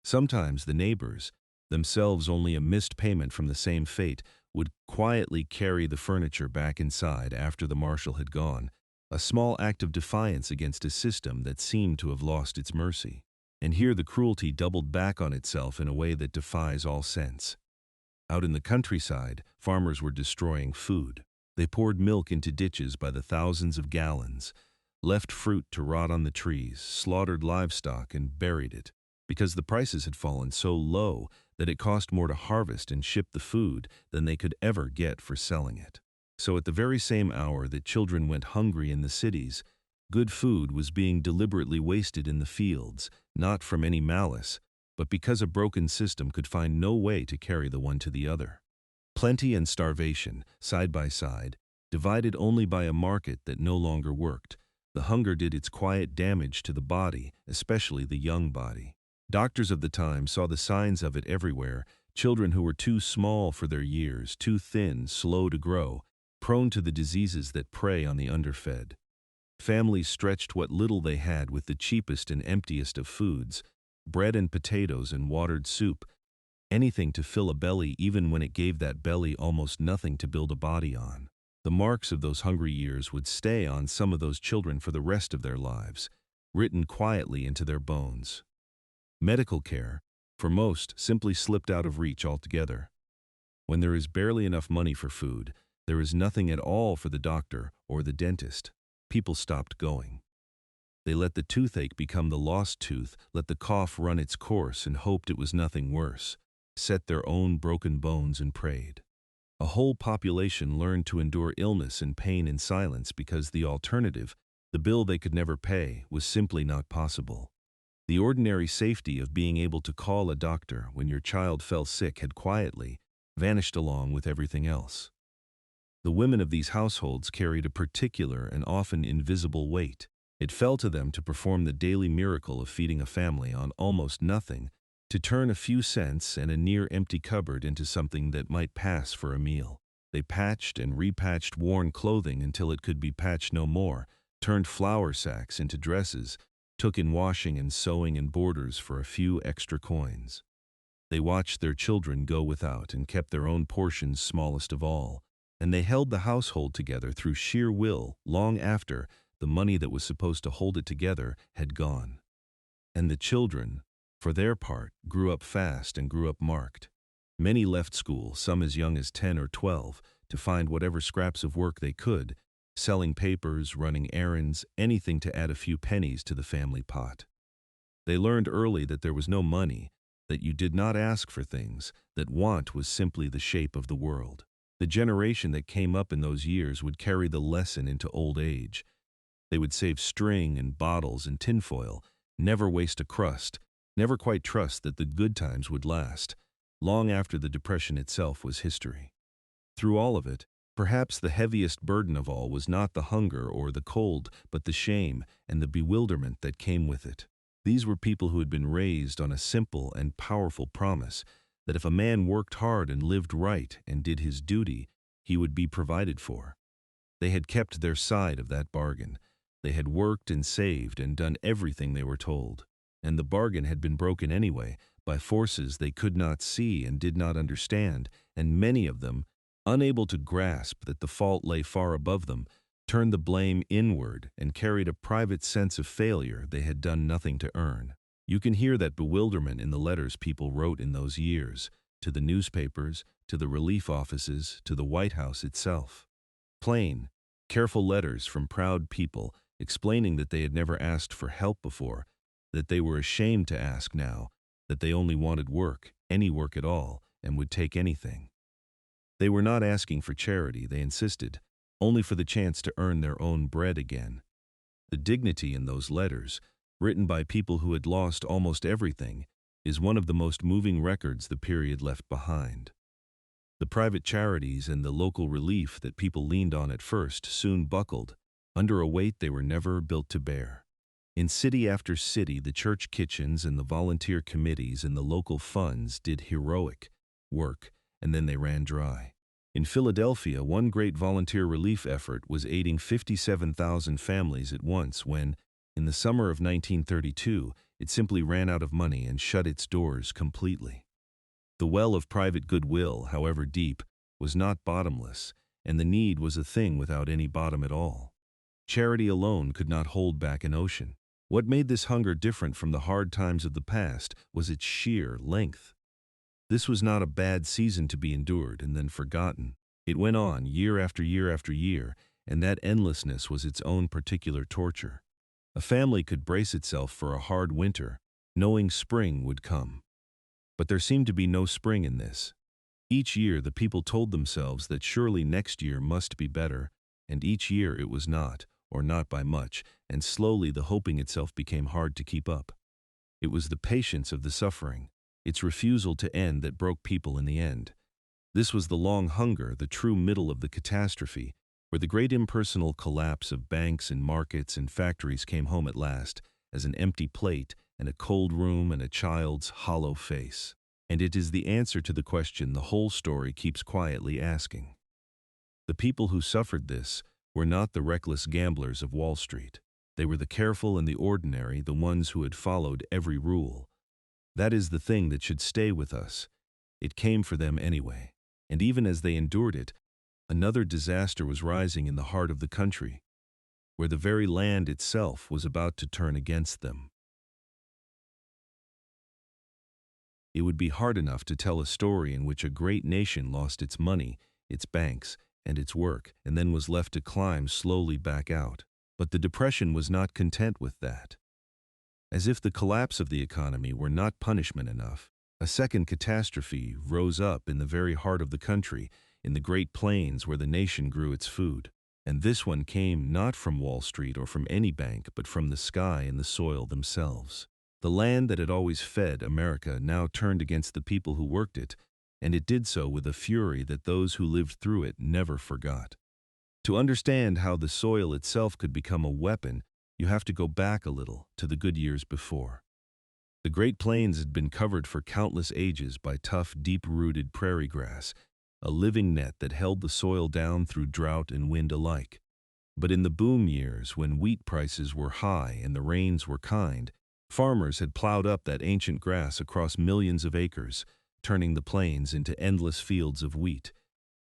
Sometimes the neighbors, themselves only a missed payment from the same fate, would quietly carry the furniture back inside after the marshal had gone, a small act of defiance against a system that seemed to have lost its mercy. And here the cruelty doubled back on itself in a way that defies all sense. Out in the countryside, farmers were destroying food. They poured milk into ditches by the thousands of gallons, left fruit to rot on the trees, slaughtered livestock, and buried it, because the prices had fallen so low that it cost more to harvest and ship the food than they could ever get for selling it. So at the very same hour that children went hungry in the cities, good food was being deliberately wasted in the fields, not from any malice, but because a broken system could find no way to carry the one to the other. Plenty and starvation, side by side, divided only by a market that no longer worked. The hunger did its quiet damage to the body, especially the young body. Doctors of the time saw the signs of it everywhere: children who were too small for their years, too thin, slow to grow, prone to the diseases that prey on the underfed. Families stretched what little they had with the cheapest and emptiest of foods: bread and potatoes and watered soup, anything to fill a belly even when it gave that belly almost nothing to build a body on. The marks of those hungry years would stay on some of those children for the rest of their lives, written quietly into their bones. Medical care, for most, simply slipped out of reach altogether. When there is barely enough money for food, there is nothing at all for the doctor or the dentist. People stopped going. They let the toothache become the lost tooth, let the cough run its course and hoped it was nothing worse, set their own broken bones and prayed. A whole population learned to endure illness and pain in silence because the alternative, the bill they could never pay, was simply not possible. The ordinary safety of being able to call a doctor when your child fell sick had quietly vanished along with everything else. The women of these households carried a particular and often invisible weight. It fell to them to perform the daily miracle of feeding a family on almost nothing, to turn a few cents and a near-empty cupboard into something that might pass for a meal. They patched and repatched worn clothing until it could be patched no more, turned flour sacks into dresses, took in washing and sewing and borders for a few extra coins. They watched their children go without and kept their own portions smallest of all, and they held the household together through sheer will long after the money that was supposed to hold it together had gone. And the children, for their part, grew up fast and grew up marked. Many left school, some as young as 10 or 12, to find whatever scraps of work they could, selling papers, running errands, anything to add a few pennies to the family pot. They learned early that there was no money, that you did not ask for things, that want was simply the shape of the world. The generation that came up in those years would carry the lesson into old age. They would save string and bottles and tinfoil, never waste a crust, never quite trust that the good times would last, long after the Depression itself was history. Through all of it, perhaps the heaviest burden of all was not the hunger or the cold, but the shame and the bewilderment that came with it. These were people who had been raised on a simple and powerful promise that if a man worked hard and lived right and did his duty, he would be provided for. They had kept their side of that bargain. They had worked and saved and done everything they were told. And the bargain had been broken anyway by forces they could not see and did not understand, and many of them, unable to grasp that the fault lay far above them, turned the blame inward and carried a private sense of failure they had done nothing to earn. You can hear that bewilderment in the letters people wrote in those years, to the newspapers, to the relief offices, to the White House itself. Plain, careful letters from proud people explaining that they had never asked for help before, that they were ashamed to ask now, that they only wanted work, any work at all, and would take anything. They were not asking for charity, they insisted, only for the chance to earn their own bread again. The dignity in those letters, written by people who had lost almost everything, is one of the most moving records the period left behind. The private charities and the local relief that people leaned on at first soon buckled under a weight they were never built to bear. In city after city, the church kitchens and the volunteer committees and the local funds did heroic work, and then they ran dry. In Philadelphia, one great volunteer relief effort was aiding 57,000 families at once when, in the summer of 1932, it simply ran out of money and shut its doors completely. The well of private goodwill, however deep, was not bottomless, and the need was a thing without any bottom at all. Charity alone could not hold back an ocean. What made this hunger different from the hard times of the past was its sheer length. This was not a bad season to be endured and then forgotten. It went on year after year after year, and that endlessness was its own particular torture. A family could brace itself for a hard winter, knowing spring would come. But there seemed to be no spring in this. Each year the people told themselves that surely next year must be better, and each year it was not, or not by much, and slowly the hoping itself became hard to keep up. It was the patience of the suffering, its refusal to end, that broke people in the end. This was the long hunger, the true middle of the catastrophe, where the great impersonal collapse of banks and markets and factories came home at last, as an empty plate and a cold room and a child's hollow face. And it is the answer to the question the whole story keeps quietly asking. The people who suffered this were not the reckless gamblers of Wall Street. They were the careful and the ordinary, the ones who had followed every rule. That is the thing that should stay with us. It came for them anyway. And even as they endured it, another disaster was rising in the heart of the country, where the very land itself was about to turn against them. It would be hard enough to tell a story in which a great nation lost its money, its banks, and its work, and then was left to climb slowly back out. But the Depression was not content with that. As if the collapse of the economy were not punishment enough, a second catastrophe rose up in the very heart of the country, in the Great Plains where the nation grew its food. And this one came not from Wall Street or from any bank, but from the sky and the soil themselves. The land that had always fed America now turned against the people who worked it, and it did so with a fury that those who lived through it never forgot. To understand how the soil itself could become a weapon, you have to go back a little to the good years before. The Great Plains had been covered for countless ages by tough, deep-rooted prairie grass, a living net that held the soil down through drought and wind alike. But in the boom years, when wheat prices were high and the rains were kind, farmers had plowed up that ancient grass across millions of acres, turning the plains into endless fields of wheat.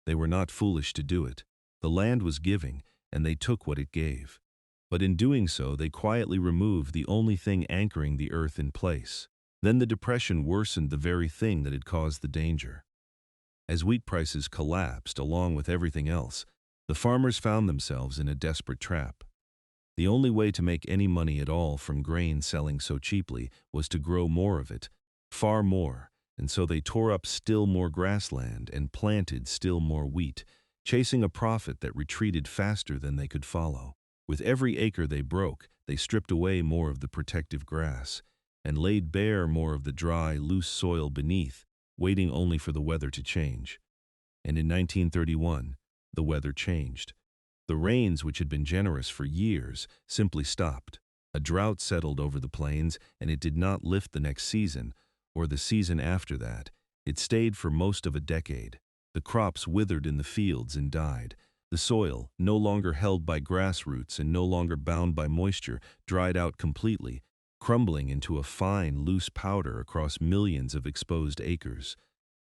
They were not foolish to do it. The land was giving, and they took what it gave. But in doing so, they quietly removed the only thing anchoring the earth in place. Then the Depression worsened the very thing that had caused the danger. As wheat prices collapsed along with everything else, the farmers found themselves in a desperate trap. The only way to make any money at all from grain selling so cheaply was to grow more of it, far more, and so they tore up still more grassland and planted still more wheat, chasing a profit that retreated faster than they could follow. With every acre they broke, they stripped away more of the protective grass and laid bare more of the dry, loose soil beneath, waiting only for the weather to change. And in 1931, the weather changed. The rains, which had been generous for years, simply stopped. A drought settled over the plains, and it did not lift the next season, or the season after that. It stayed for most of a decade. The crops withered in the fields and died. The soil, no longer held by grass roots and no longer bound by moisture, dried out completely, crumbling into a fine, loose powder across millions of exposed acres.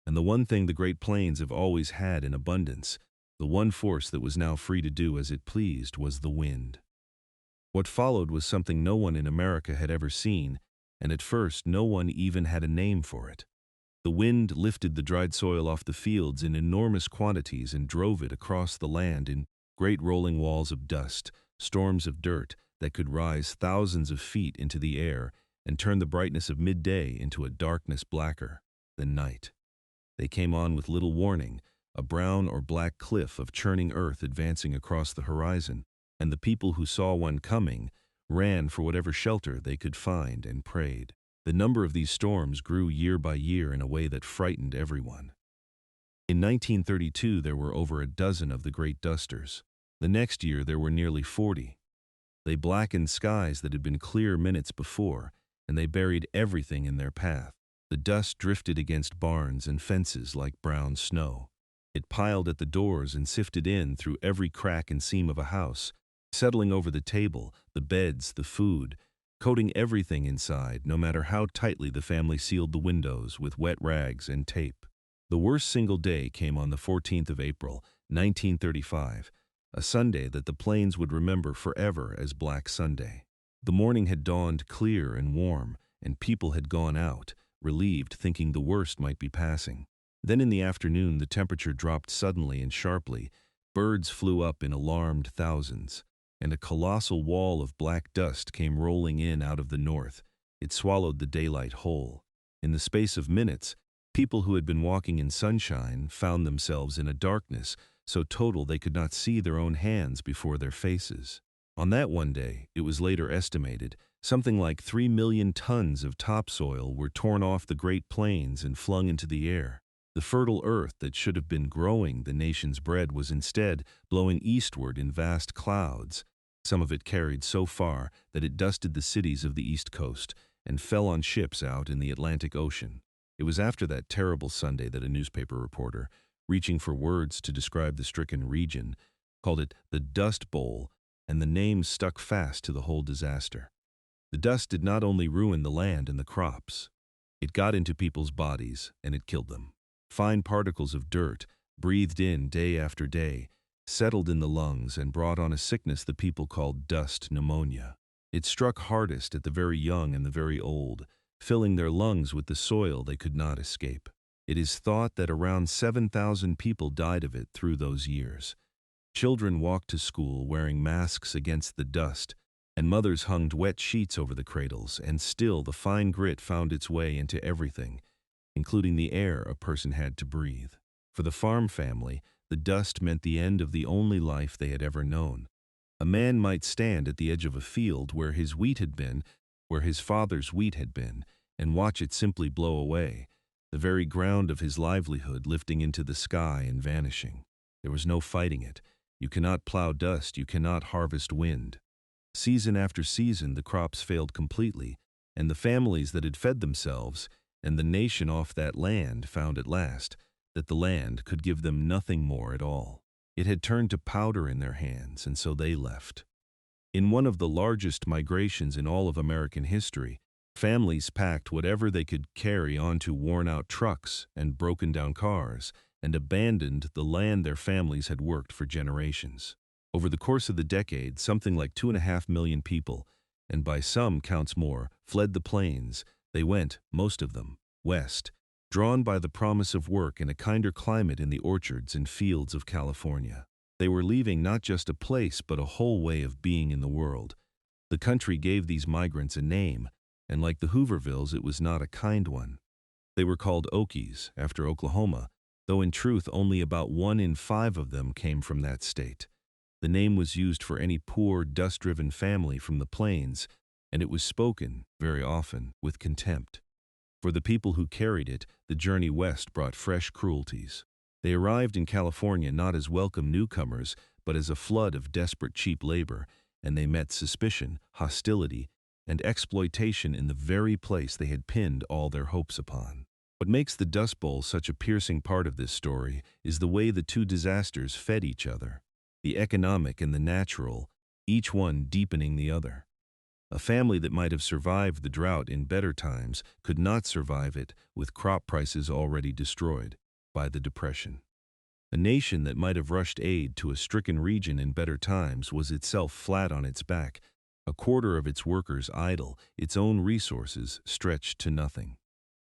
And the one thing the Great Plains have always had in abundance, the one force that was now free to do as it pleased, was the wind. What followed was something no one in America had ever seen, and at first no one even had a name for it. The wind lifted the dried soil off the fields in enormous quantities and drove it across the land in great rolling walls of dust, storms of dirt that could rise thousands of feet into the air and turn the brightness of midday into a darkness blacker than night. They came on with little warning, a brown or black cliff of churning earth advancing across the horizon, and the people who saw one coming ran for whatever shelter they could find and prayed. The number of these storms grew year by year in a way that frightened everyone. In 1932, there were over a dozen of the great dusters. The next year, there were nearly 40. They blackened skies that had been clear minutes before, and they buried everything in their path. The dust drifted against barns and fences like brown snow. It piled at the doors and sifted in through every crack and seam of a house, settling over the table, the beds, the food, coating everything inside, no matter how tightly the family sealed the windows with wet rags and tape. The worst single day came on the 14th of April, 1935, a Sunday that the plains would remember forever as Black Sunday. The morning had dawned clear and warm, and people had gone out, relieved, thinking the worst might be passing. Then in the afternoon the temperature dropped suddenly and sharply, birds flew up in alarmed thousands, and a colossal wall of black dust came rolling in out of the north. It swallowed the daylight whole. In the space of minutes, people who had been walking in sunshine found themselves in a darkness so total they could not see their own hands before their faces. On that one day, it was later estimated, something like 3 million tons of topsoil were torn off the Great Plains and flung into the air. The fertile earth that should have been growing the nation's bread was instead blowing eastward in vast clouds, some of it carried so far that it dusted the cities of the East Coast and fell on ships out in the Atlantic Ocean. It was after that terrible Sunday that a newspaper reporter, reaching for words to describe the stricken region, called it the Dust Bowl, and the name stuck fast to the whole disaster. The dust did not only ruin the land and the crops. It got into people's bodies, and it killed them. Fine particles of dirt, breathed in day after day, settled in the lungs and brought on a sickness the people called dust pneumonia. It struck hardest at the very young and the very old, filling their lungs with the soil they could not escape. It is thought that around 7,000 people died of it through those years. Children walked to school wearing masks against the dust, and mothers hung wet sheets over the cradles, and still the fine grit found its way into everything, including the air a person had to breathe. For the farm family, the dust meant the end of the only life they had ever known. A man might stand at the edge of a field where his wheat had been, where his father's wheat had been, and watch it simply blow away, the very ground of his livelihood lifting into the sky and vanishing. There was no fighting it. You cannot plow dust, you cannot harvest wind. Season after season the crops failed completely, and the families that had fed themselves and the nation off that land found at last that the land could give them nothing more at all. It had turned to powder in their hands, and so they left. In one of the largest migrations in all of American history, families packed whatever they could carry onto worn-out trucks and broken-down cars and abandoned the land their families had worked for generations. Over the course of the decade, something like 2.5 million people, and by some counts more, fled the plains. They went, most of them, west, drawn by the promise of work in a kinder climate in the orchards and fields of California. They were leaving not just a place but a whole way of being in the world. The country gave these migrants a name, and like the Hoovervilles, it was not a kind one. They were called Okies, after Oklahoma, though in truth only about 1 in 5 of them came from that state. The name was used for any poor, dust-driven family from the plains, and it was spoken, very often, with contempt. For the people who carried it, the journey west brought fresh cruelties. They arrived in California not as welcome newcomers, but as a flood of desperate cheap labor, and they met suspicion, hostility, and exploitation in the very place they had pinned all their hopes upon. What makes the Dust Bowl such a piercing part of this story is the way the two disasters fed each other, the economic and the natural, each one deepening the other. A family that might have survived the drought in better times could not survive it with crop prices already destroyed by the Depression. A nation that might have rushed aid to a stricken region in better times was itself flat on its back, a quarter of its workers idle, its own resources stretched to nothing.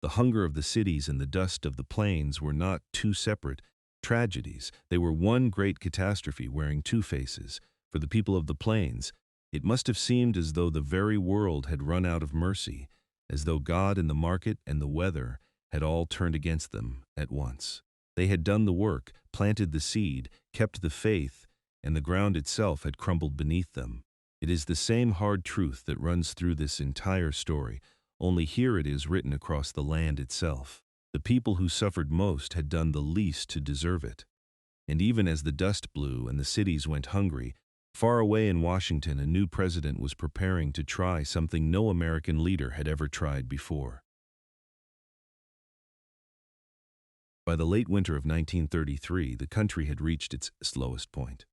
The hunger of the cities and the dust of the plains were not two separate tragedies. They were one great catastrophe wearing two faces. For the people of the plains, it must have seemed as though the very world had run out of mercy, as though God and the market and the weather had all turned against them at once. They had done the work, planted the seed, kept the faith, and the ground itself had crumbled beneath them. It is the same hard truth that runs through this entire story, only here it is written across the land itself. The people who suffered most had done the least to deserve it. And even as the dust blew and the cities went hungry, far away in Washington, a new president was preparing to try something no American leader had ever tried before. By the late winter of 1933, the country had reached its slowest point.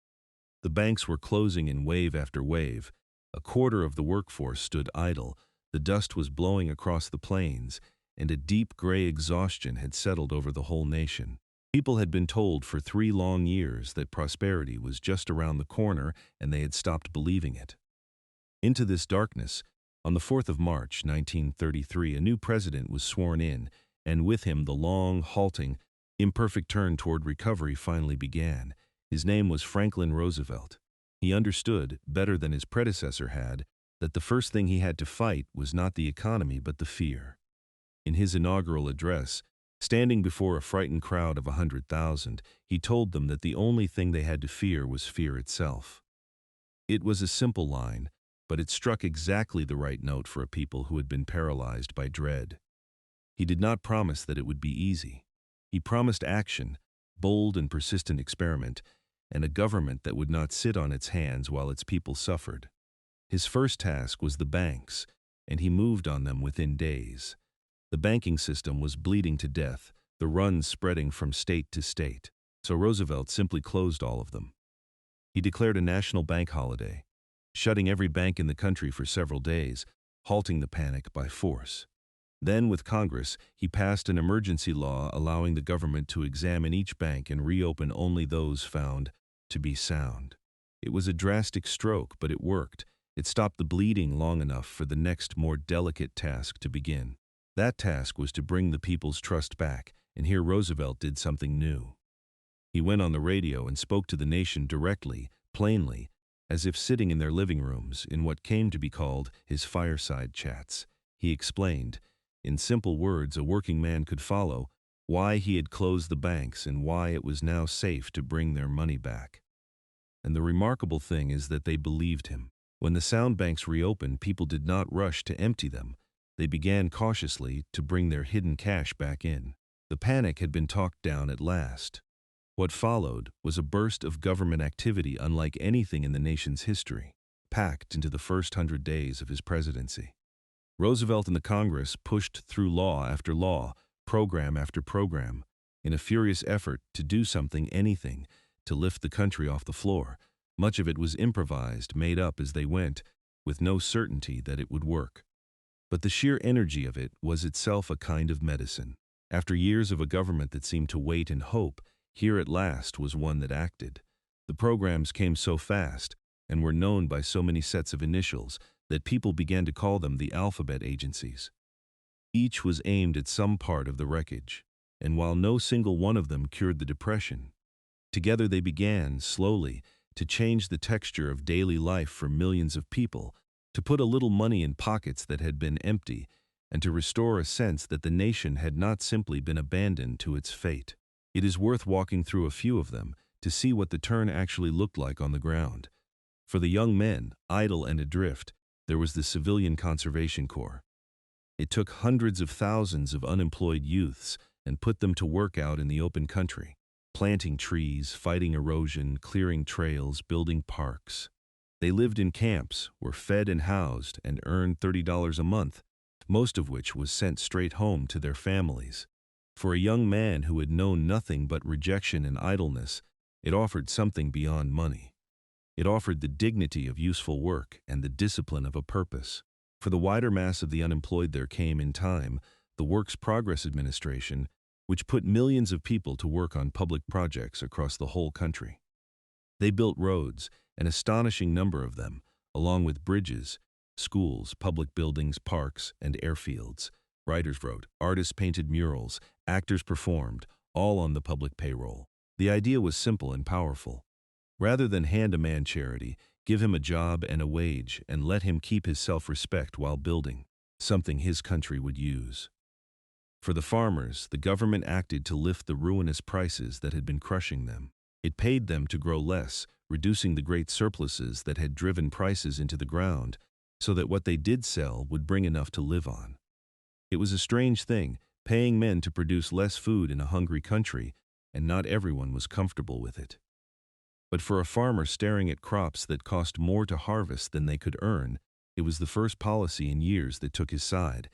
The banks were closing in wave after wave. A quarter of the workforce stood idle. The dust was blowing across the plains, and a deep gray exhaustion had settled over the whole nation. People had been told for 3 long years that prosperity was just around the corner, and they had stopped believing it. Into this darkness, on the 4th of March, 1933, a new president was sworn in, and with him the long, halting, imperfect turn toward recovery finally began. His name was Franklin Roosevelt. He understood, better than his predecessor had, that the first thing he had to fight was not the economy but the fear. In his inaugural address, standing before a frightened crowd of 100,000, he told them that the only thing they had to fear was fear itself. It was a simple line, but it struck exactly the right note for a people who had been paralyzed by dread. He did not promise that it would be easy. He promised action, bold and persistent experiment, and a government that would not sit on its hands while its people suffered. His first task was the banks, and he moved on them within days. The banking system was bleeding to death, the runs spreading from state to state. So Roosevelt simply closed all of them. He declared a national bank holiday, shutting every bank in the country for several days, halting the panic by force. Then, with Congress, he passed an emergency law allowing the government to examine each bank and reopen only those found to be sound. It was a drastic stroke, but it worked. It stopped the bleeding long enough for the next, more delicate task to begin. That task was to bring the people's trust back, and here Roosevelt did something new. He went on the radio and spoke to the nation directly, plainly, as if sitting in their living rooms in what came to be called his fireside chats. He explained, in simple words a working man could follow, why he had closed the banks and why it was now safe to bring their money back. And the remarkable thing is that they believed him. When the sound banks reopened, people did not rush to empty them. They began cautiously to bring their hidden cash back in. The panic had been talked down at last. What followed was a burst of government activity unlike anything in the nation's history, packed into the first 100 days of his presidency. Roosevelt and the Congress pushed through law after law, program after program, in a furious effort to do something, anything, to lift the country off the floor. Much of it was improvised, made up as they went, with no certainty that it would work. But the sheer energy of it was itself a kind of medicine. After years of a government that seemed to wait and hope, here at last was one that acted. The programs came so fast and were known by so many sets of initials that people began to call them the alphabet agencies. Each was aimed at some part of the wreckage, and while no single one of them cured the depression, together they began, slowly, to change the texture of daily life for millions of people, to put a little money in pockets that had been empty, and to restore a sense that the nation had not simply been abandoned to its fate. It is worth walking through a few of them to see what the turn actually looked like on the ground. For the young men, idle and adrift, there was the Civilian Conservation Corps. It took hundreds of thousands of unemployed youths and put them to work out in the open country, planting trees, fighting erosion, clearing trails, building parks. They lived in camps, were fed and housed, and earned $30 a month, most of which was sent straight home to their families. For a young man who had known nothing but rejection and idleness, it offered something beyond money. It offered the dignity of useful work and the discipline of a purpose. For the wider mass of the unemployed there came, in time, the Works Progress Administration, which put millions of people to work on public projects across the whole country. They built roads, an astonishing number of them, along with bridges, schools, public buildings, parks, and airfields. Writers wrote, artists painted murals, actors performed, all on the public payroll. The idea was simple and powerful. Rather than hand a man charity, give him a job and a wage, and let him keep his self-respect while building, something his country would use. For the farmers, the government acted to lift the ruinous prices that had been crushing them. It paid them to grow less, reducing the great surpluses that had driven prices into the ground, so that what they did sell would bring enough to live on. It was a strange thing, paying men to produce less food in a hungry country, and not everyone was comfortable with it. But for a farmer staring at crops that cost more to harvest than they could earn, it was the first policy in years that took his side,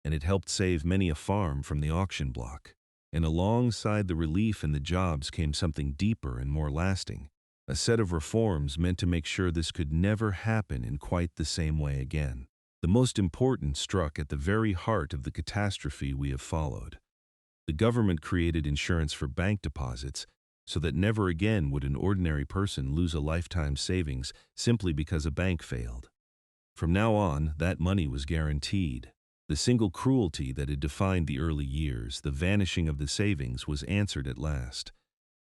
and it helped save many a farm from the auction block. And alongside the relief and the jobs came something deeper and more lasting, a set of reforms meant to make sure this could never happen in quite the same way again. The most important struck at the very heart of the catastrophe we have followed. The government created insurance for bank deposits so that never again would an ordinary person lose a lifetime savings simply because a bank failed. From now on, that money was guaranteed. The single cruelty that had defined the early years, the vanishing of the savings, was answered at last.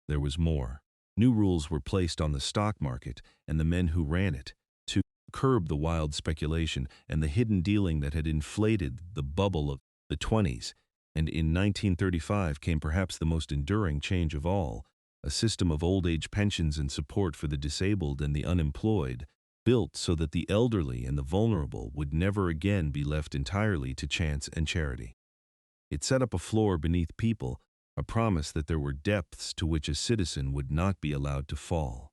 There was more. New rules were placed on the stock market and the men who ran it to curb the wild speculation and the hidden dealing that had inflated the bubble of the 20s. And in 1935 came perhaps the most enduring change of all, a system of old-age pensions and support for the disabled and the unemployed, built so that the elderly and the vulnerable would never again be left entirely to chance and charity. It set up a floor beneath people, a promise that there were depths to which a citizen would not be allowed to fall.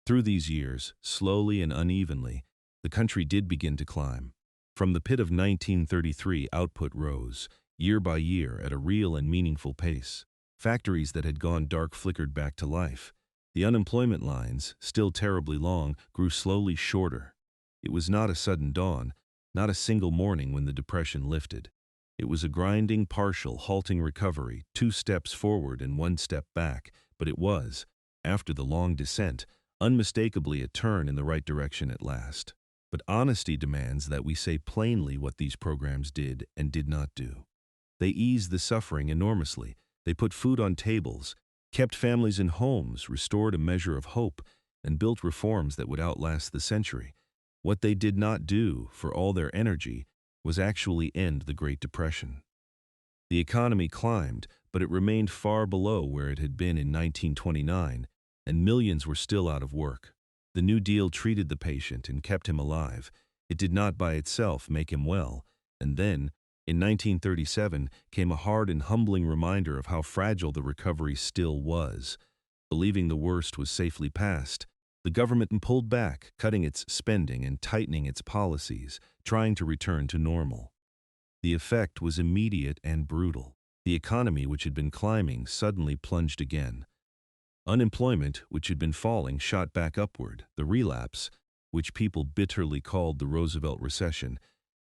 Through these years, slowly and unevenly, the country did begin to climb. From the pit of 1933, output rose, year by year, at a real and meaningful pace. Factories that had gone dark flickered back to life. The unemployment lines, still terribly long, grew slowly shorter. It was not a sudden dawn, not a single morning when the depression lifted. It was a grinding, partial, halting recovery, 2 steps forward and 1 step back, but it was, after the long descent, unmistakably a turn in the right direction at last. But honesty demands that we say plainly what these programs did and did not do. They eased the suffering enormously. They put food on tables, kept families in homes, restored a measure of hope, and built reforms that would outlast the century. What they did not do, for all their energy, was actually end the Great Depression. The economy climbed, but it remained far below where it had been in 1929, and millions were still out of work. The New Deal treated the patient and kept him alive. It did not by itself make him well, and then, in 1937, came a hard and humbling reminder of how fragile the recovery still was. Believing the worst was safely past, the government pulled back, cutting its spending and tightening its policies, trying to return to normal. The effect was immediate and brutal. The economy, which had been climbing, suddenly plunged again. Unemployment, which had been falling, shot back upward. The relapse, which people bitterly called the Roosevelt recession,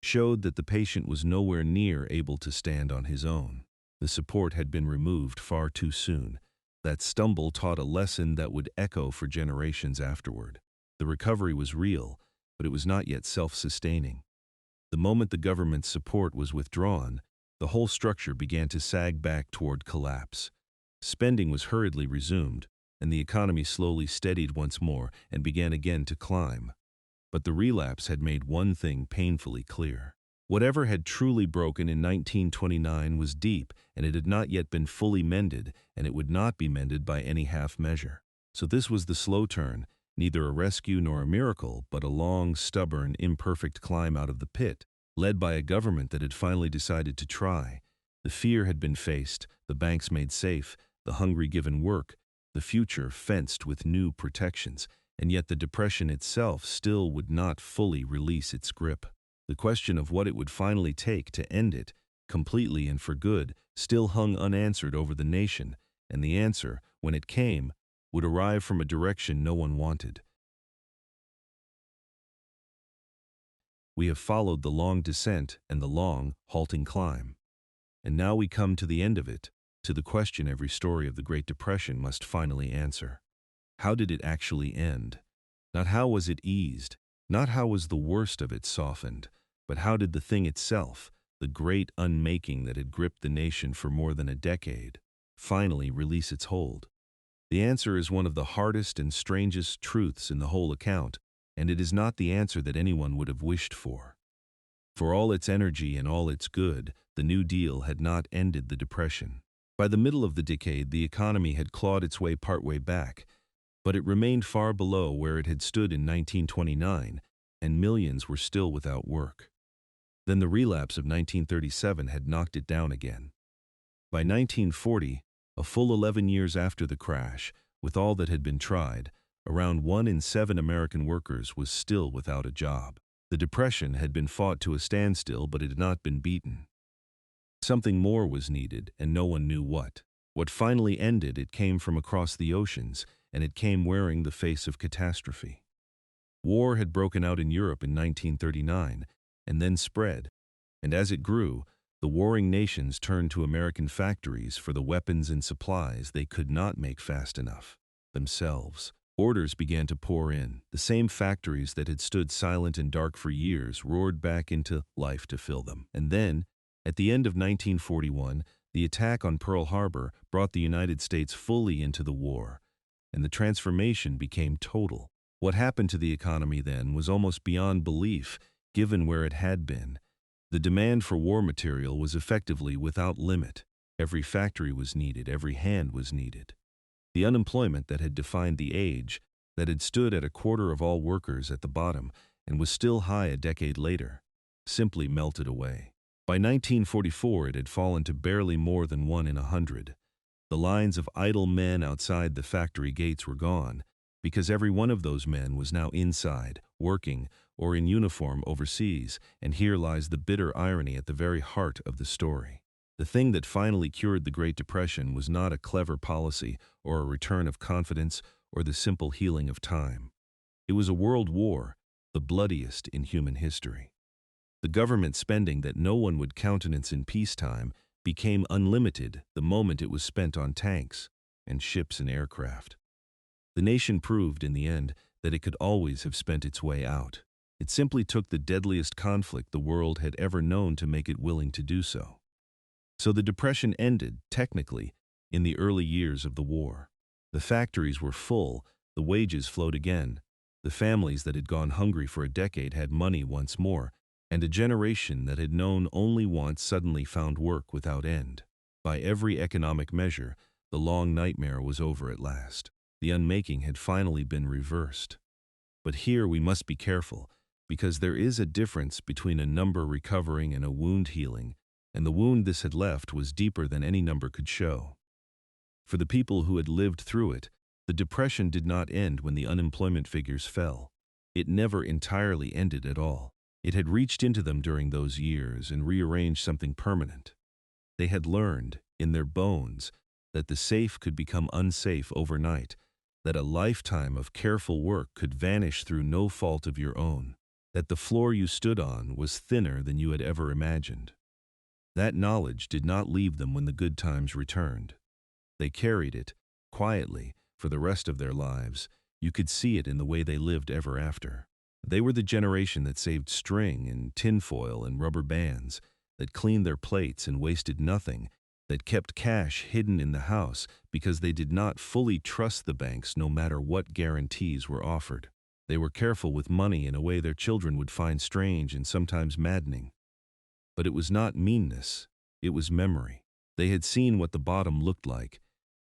showed that the patient was nowhere near able to stand on his own. The support had been removed far too soon. That stumble taught a lesson that would echo for generations afterward. The recovery was real, but it was not yet self-sustaining. The moment the government's support was withdrawn, the whole structure began to sag back toward collapse. Spending was hurriedly resumed, and the economy slowly steadied once more and began again to climb. But the relapse had made one thing painfully clear. Whatever had truly broken in 1929 was deep, and it had not yet been fully mended, and it would not be mended by any half measure. So this was the slow turn, neither a rescue nor a miracle, but a long, stubborn, imperfect climb out of the pit, led by a government that had finally decided to try. The fear had been faced, the banks made safe, the hungry given work, the future fenced with new protections, and yet the depression itself still would not fully release its grip. The question of what it would finally take to end it, completely and for good, still hung unanswered over the nation, and the answer, when it came, would arrive from a direction no one wanted. We have followed the long descent and the long, halting climb. And now we come to the end of it, to the question every story of the Great Depression must finally answer. How did it actually end? Not how was it eased, not how was the worst of it softened, but how did the thing itself, the great unmaking that had gripped the nation for more than a decade, finally release its hold? The answer is one of the hardest and strangest truths in the whole account, and it is not the answer that anyone would have wished for. For all its energy and all its good, the New Deal had not ended the Depression. By the middle of the decade, the economy had clawed its way partway back, but it remained far below where it had stood in 1929, and millions were still without work. Then the relapse of 1937 had knocked it down again. By 1940, a full 11 years after the crash, with all that had been tried, around 1 in 7 American workers was still without a job. The Depression had been fought to a standstill, but it had not been beaten. Something more was needed, and no one knew what. What finally ended it came from across the oceans, and it came wearing the face of catastrophe. War had broken out in Europe in 1939, and then spread. And as it grew, the warring nations turned to American factories for the weapons and supplies they could not make fast enough themselves. Orders began to pour in. The same factories that had stood silent and dark for years roared back into life to fill them. And then, at the end of 1941, the attack on Pearl Harbor brought the United States fully into the war, and the transformation became total. What happened to the economy then was almost beyond belief, given where it had been. The demand for war material was effectively without limit. Every factory was needed, every hand was needed. The unemployment that had defined the age, that had stood at a quarter of all workers at the bottom and was still high a decade later, simply melted away. By 1944, it had fallen to barely more than 1 in 100. The lines of idle men outside the factory gates were gone, because every one of those men was now inside, working, or in uniform overseas, and here lies the bitter irony at the very heart of the story. The thing that finally cured the Great Depression was not a clever policy or a return of confidence or the simple healing of time. It was a world war, the bloodiest in human history. The government spending that no one would countenance in peacetime became unlimited the moment it was spent on tanks and ships and aircraft. The nation proved in the end that it could always have spent its way out. It simply took the deadliest conflict the world had ever known to make it willing to do so. So the Depression ended, technically, in the early years of the war. The factories were full, the wages flowed again, the families that had gone hungry for a decade had money once more, and a generation that had known only want suddenly found work without end. By every economic measure, the long nightmare was over at last. The unmaking had finally been reversed. But here we must be careful, because there is a difference between a number recovering and a wound healing, and the wound this had left was deeper than any number could show. For the people who had lived through it, the Depression did not end when the unemployment figures fell. It never entirely ended at all. It had reached into them during those years and rearranged something permanent. They had learned, in their bones, that the safe could become unsafe overnight, that a lifetime of careful work could vanish through no fault of your own, that the floor you stood on was thinner than you had ever imagined. That knowledge did not leave them when the good times returned. They carried it, quietly, for the rest of their lives. You could see it in the way they lived ever after. They were the generation that saved string and tinfoil and rubber bands, that cleaned their plates and wasted nothing, that kept cash hidden in the house because they did not fully trust the banks no matter what guarantees were offered. They were careful with money in a way their children would find strange and sometimes maddening. But it was not meanness, it was memory. They had seen what the bottom looked like,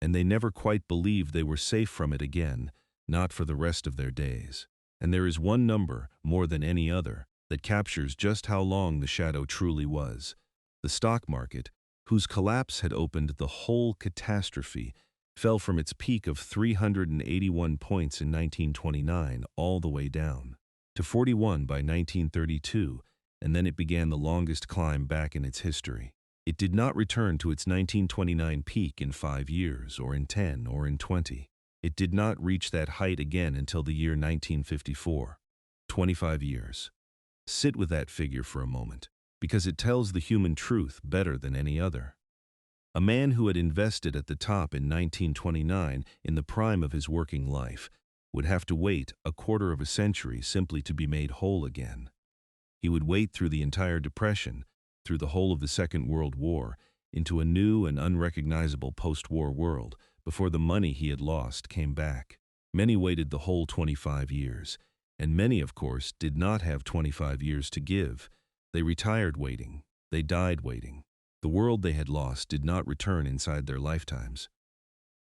and they never quite believed they were safe from it again, not for the rest of their days. And there is one number, more than any other, that captures just how long the shadow truly was. The stock market, whose collapse had opened the whole catastrophe, fell from its peak of 381 points in 1929 all the way down to 41 by 1932, and then it began the longest climb back in its history. It did not return to its 1929 peak in 5 years, or in 10, or in 20. It did not reach that height again until the year 1954. 25 years. Sit with that figure for a moment, because it tells the human truth better than any other. A man who had invested at the top in 1929, in the prime of his working life, would have to wait a quarter of a century simply to be made whole again. He would wait through the entire Depression, through the whole of the Second World War, into a new and unrecognizable post-war world, before the money he had lost came back. Many waited the whole 25 years, and many, of course, did not have 25 years to give. They retired waiting. They died waiting. The world they had lost did not return inside their lifetimes.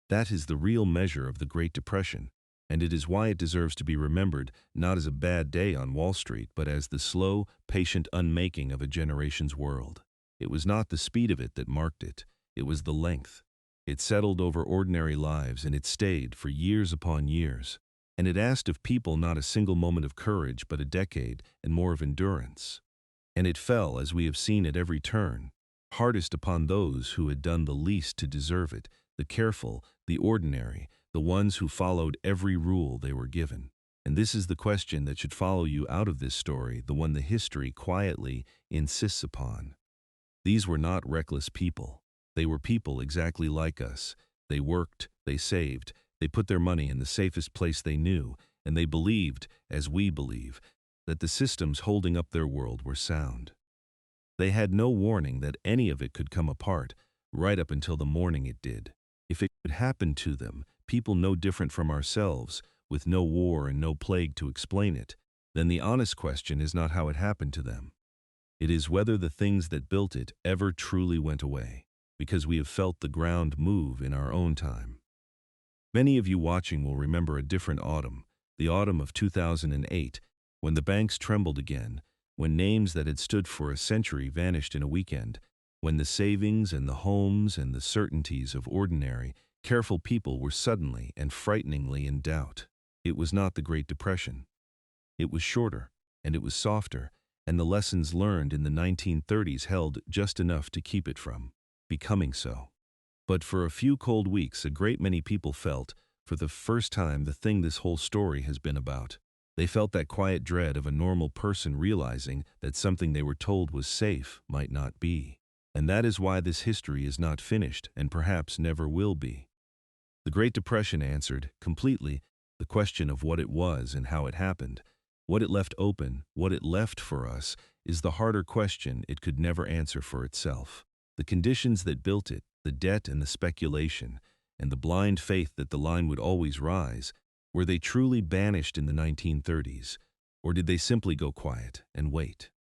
That is the real measure of the Great Depression, and it is why it deserves to be remembered not as a bad day on Wall Street, but as the slow, patient unmaking of a generation's world. It was not the speed of it that marked it. It was the length. It settled over ordinary lives, and it stayed for years upon years. And it asked of people not a single moment of courage, but a decade and more of endurance. And it fell, as we have seen at every turn, hardest upon those who had done the least to deserve it, the careful, the ordinary, the ones who followed every rule they were given. And this is the question that should follow you out of this story, the one the history quietly insists upon. These were not reckless people. They were people exactly like us. They worked, they saved, they put their money in the safest place they knew, and they believed, as we believe, that the systems holding up their world were sound. They had no warning that any of it could come apart, right up until the morning it did. If it could happen to them, people no different from ourselves, with no war and no plague to explain it, then the honest question is not how it happened to them. It is whether the things that built it ever truly went away, because we have felt the ground move in our own time. Many of you watching will remember a different autumn, the autumn of 2008, when the banks trembled again, when names that had stood for a century vanished in a weekend, when the savings and the homes and the certainties of ordinary, careful people were suddenly and frighteningly in doubt. It was not the Great Depression. It was shorter, and it was softer, and the lessons learned in the 1930s held just enough to keep it from becoming so. But for a few cold weeks, a great many people felt, for the first time, the thing this whole story has been about. They felt that quiet dread of a normal person realizing that something they were told was safe might not be. And that is why this history is not finished and perhaps never will be. The Great Depression answered, completely, the question of what it was and how it happened. What it left open, what it left for us, is the harder question it could never answer for itself. The conditions that built it, the debt and the speculation, and the blind faith that the line would always rise, were they truly banished in the 1930s, or did they simply go quiet and wait?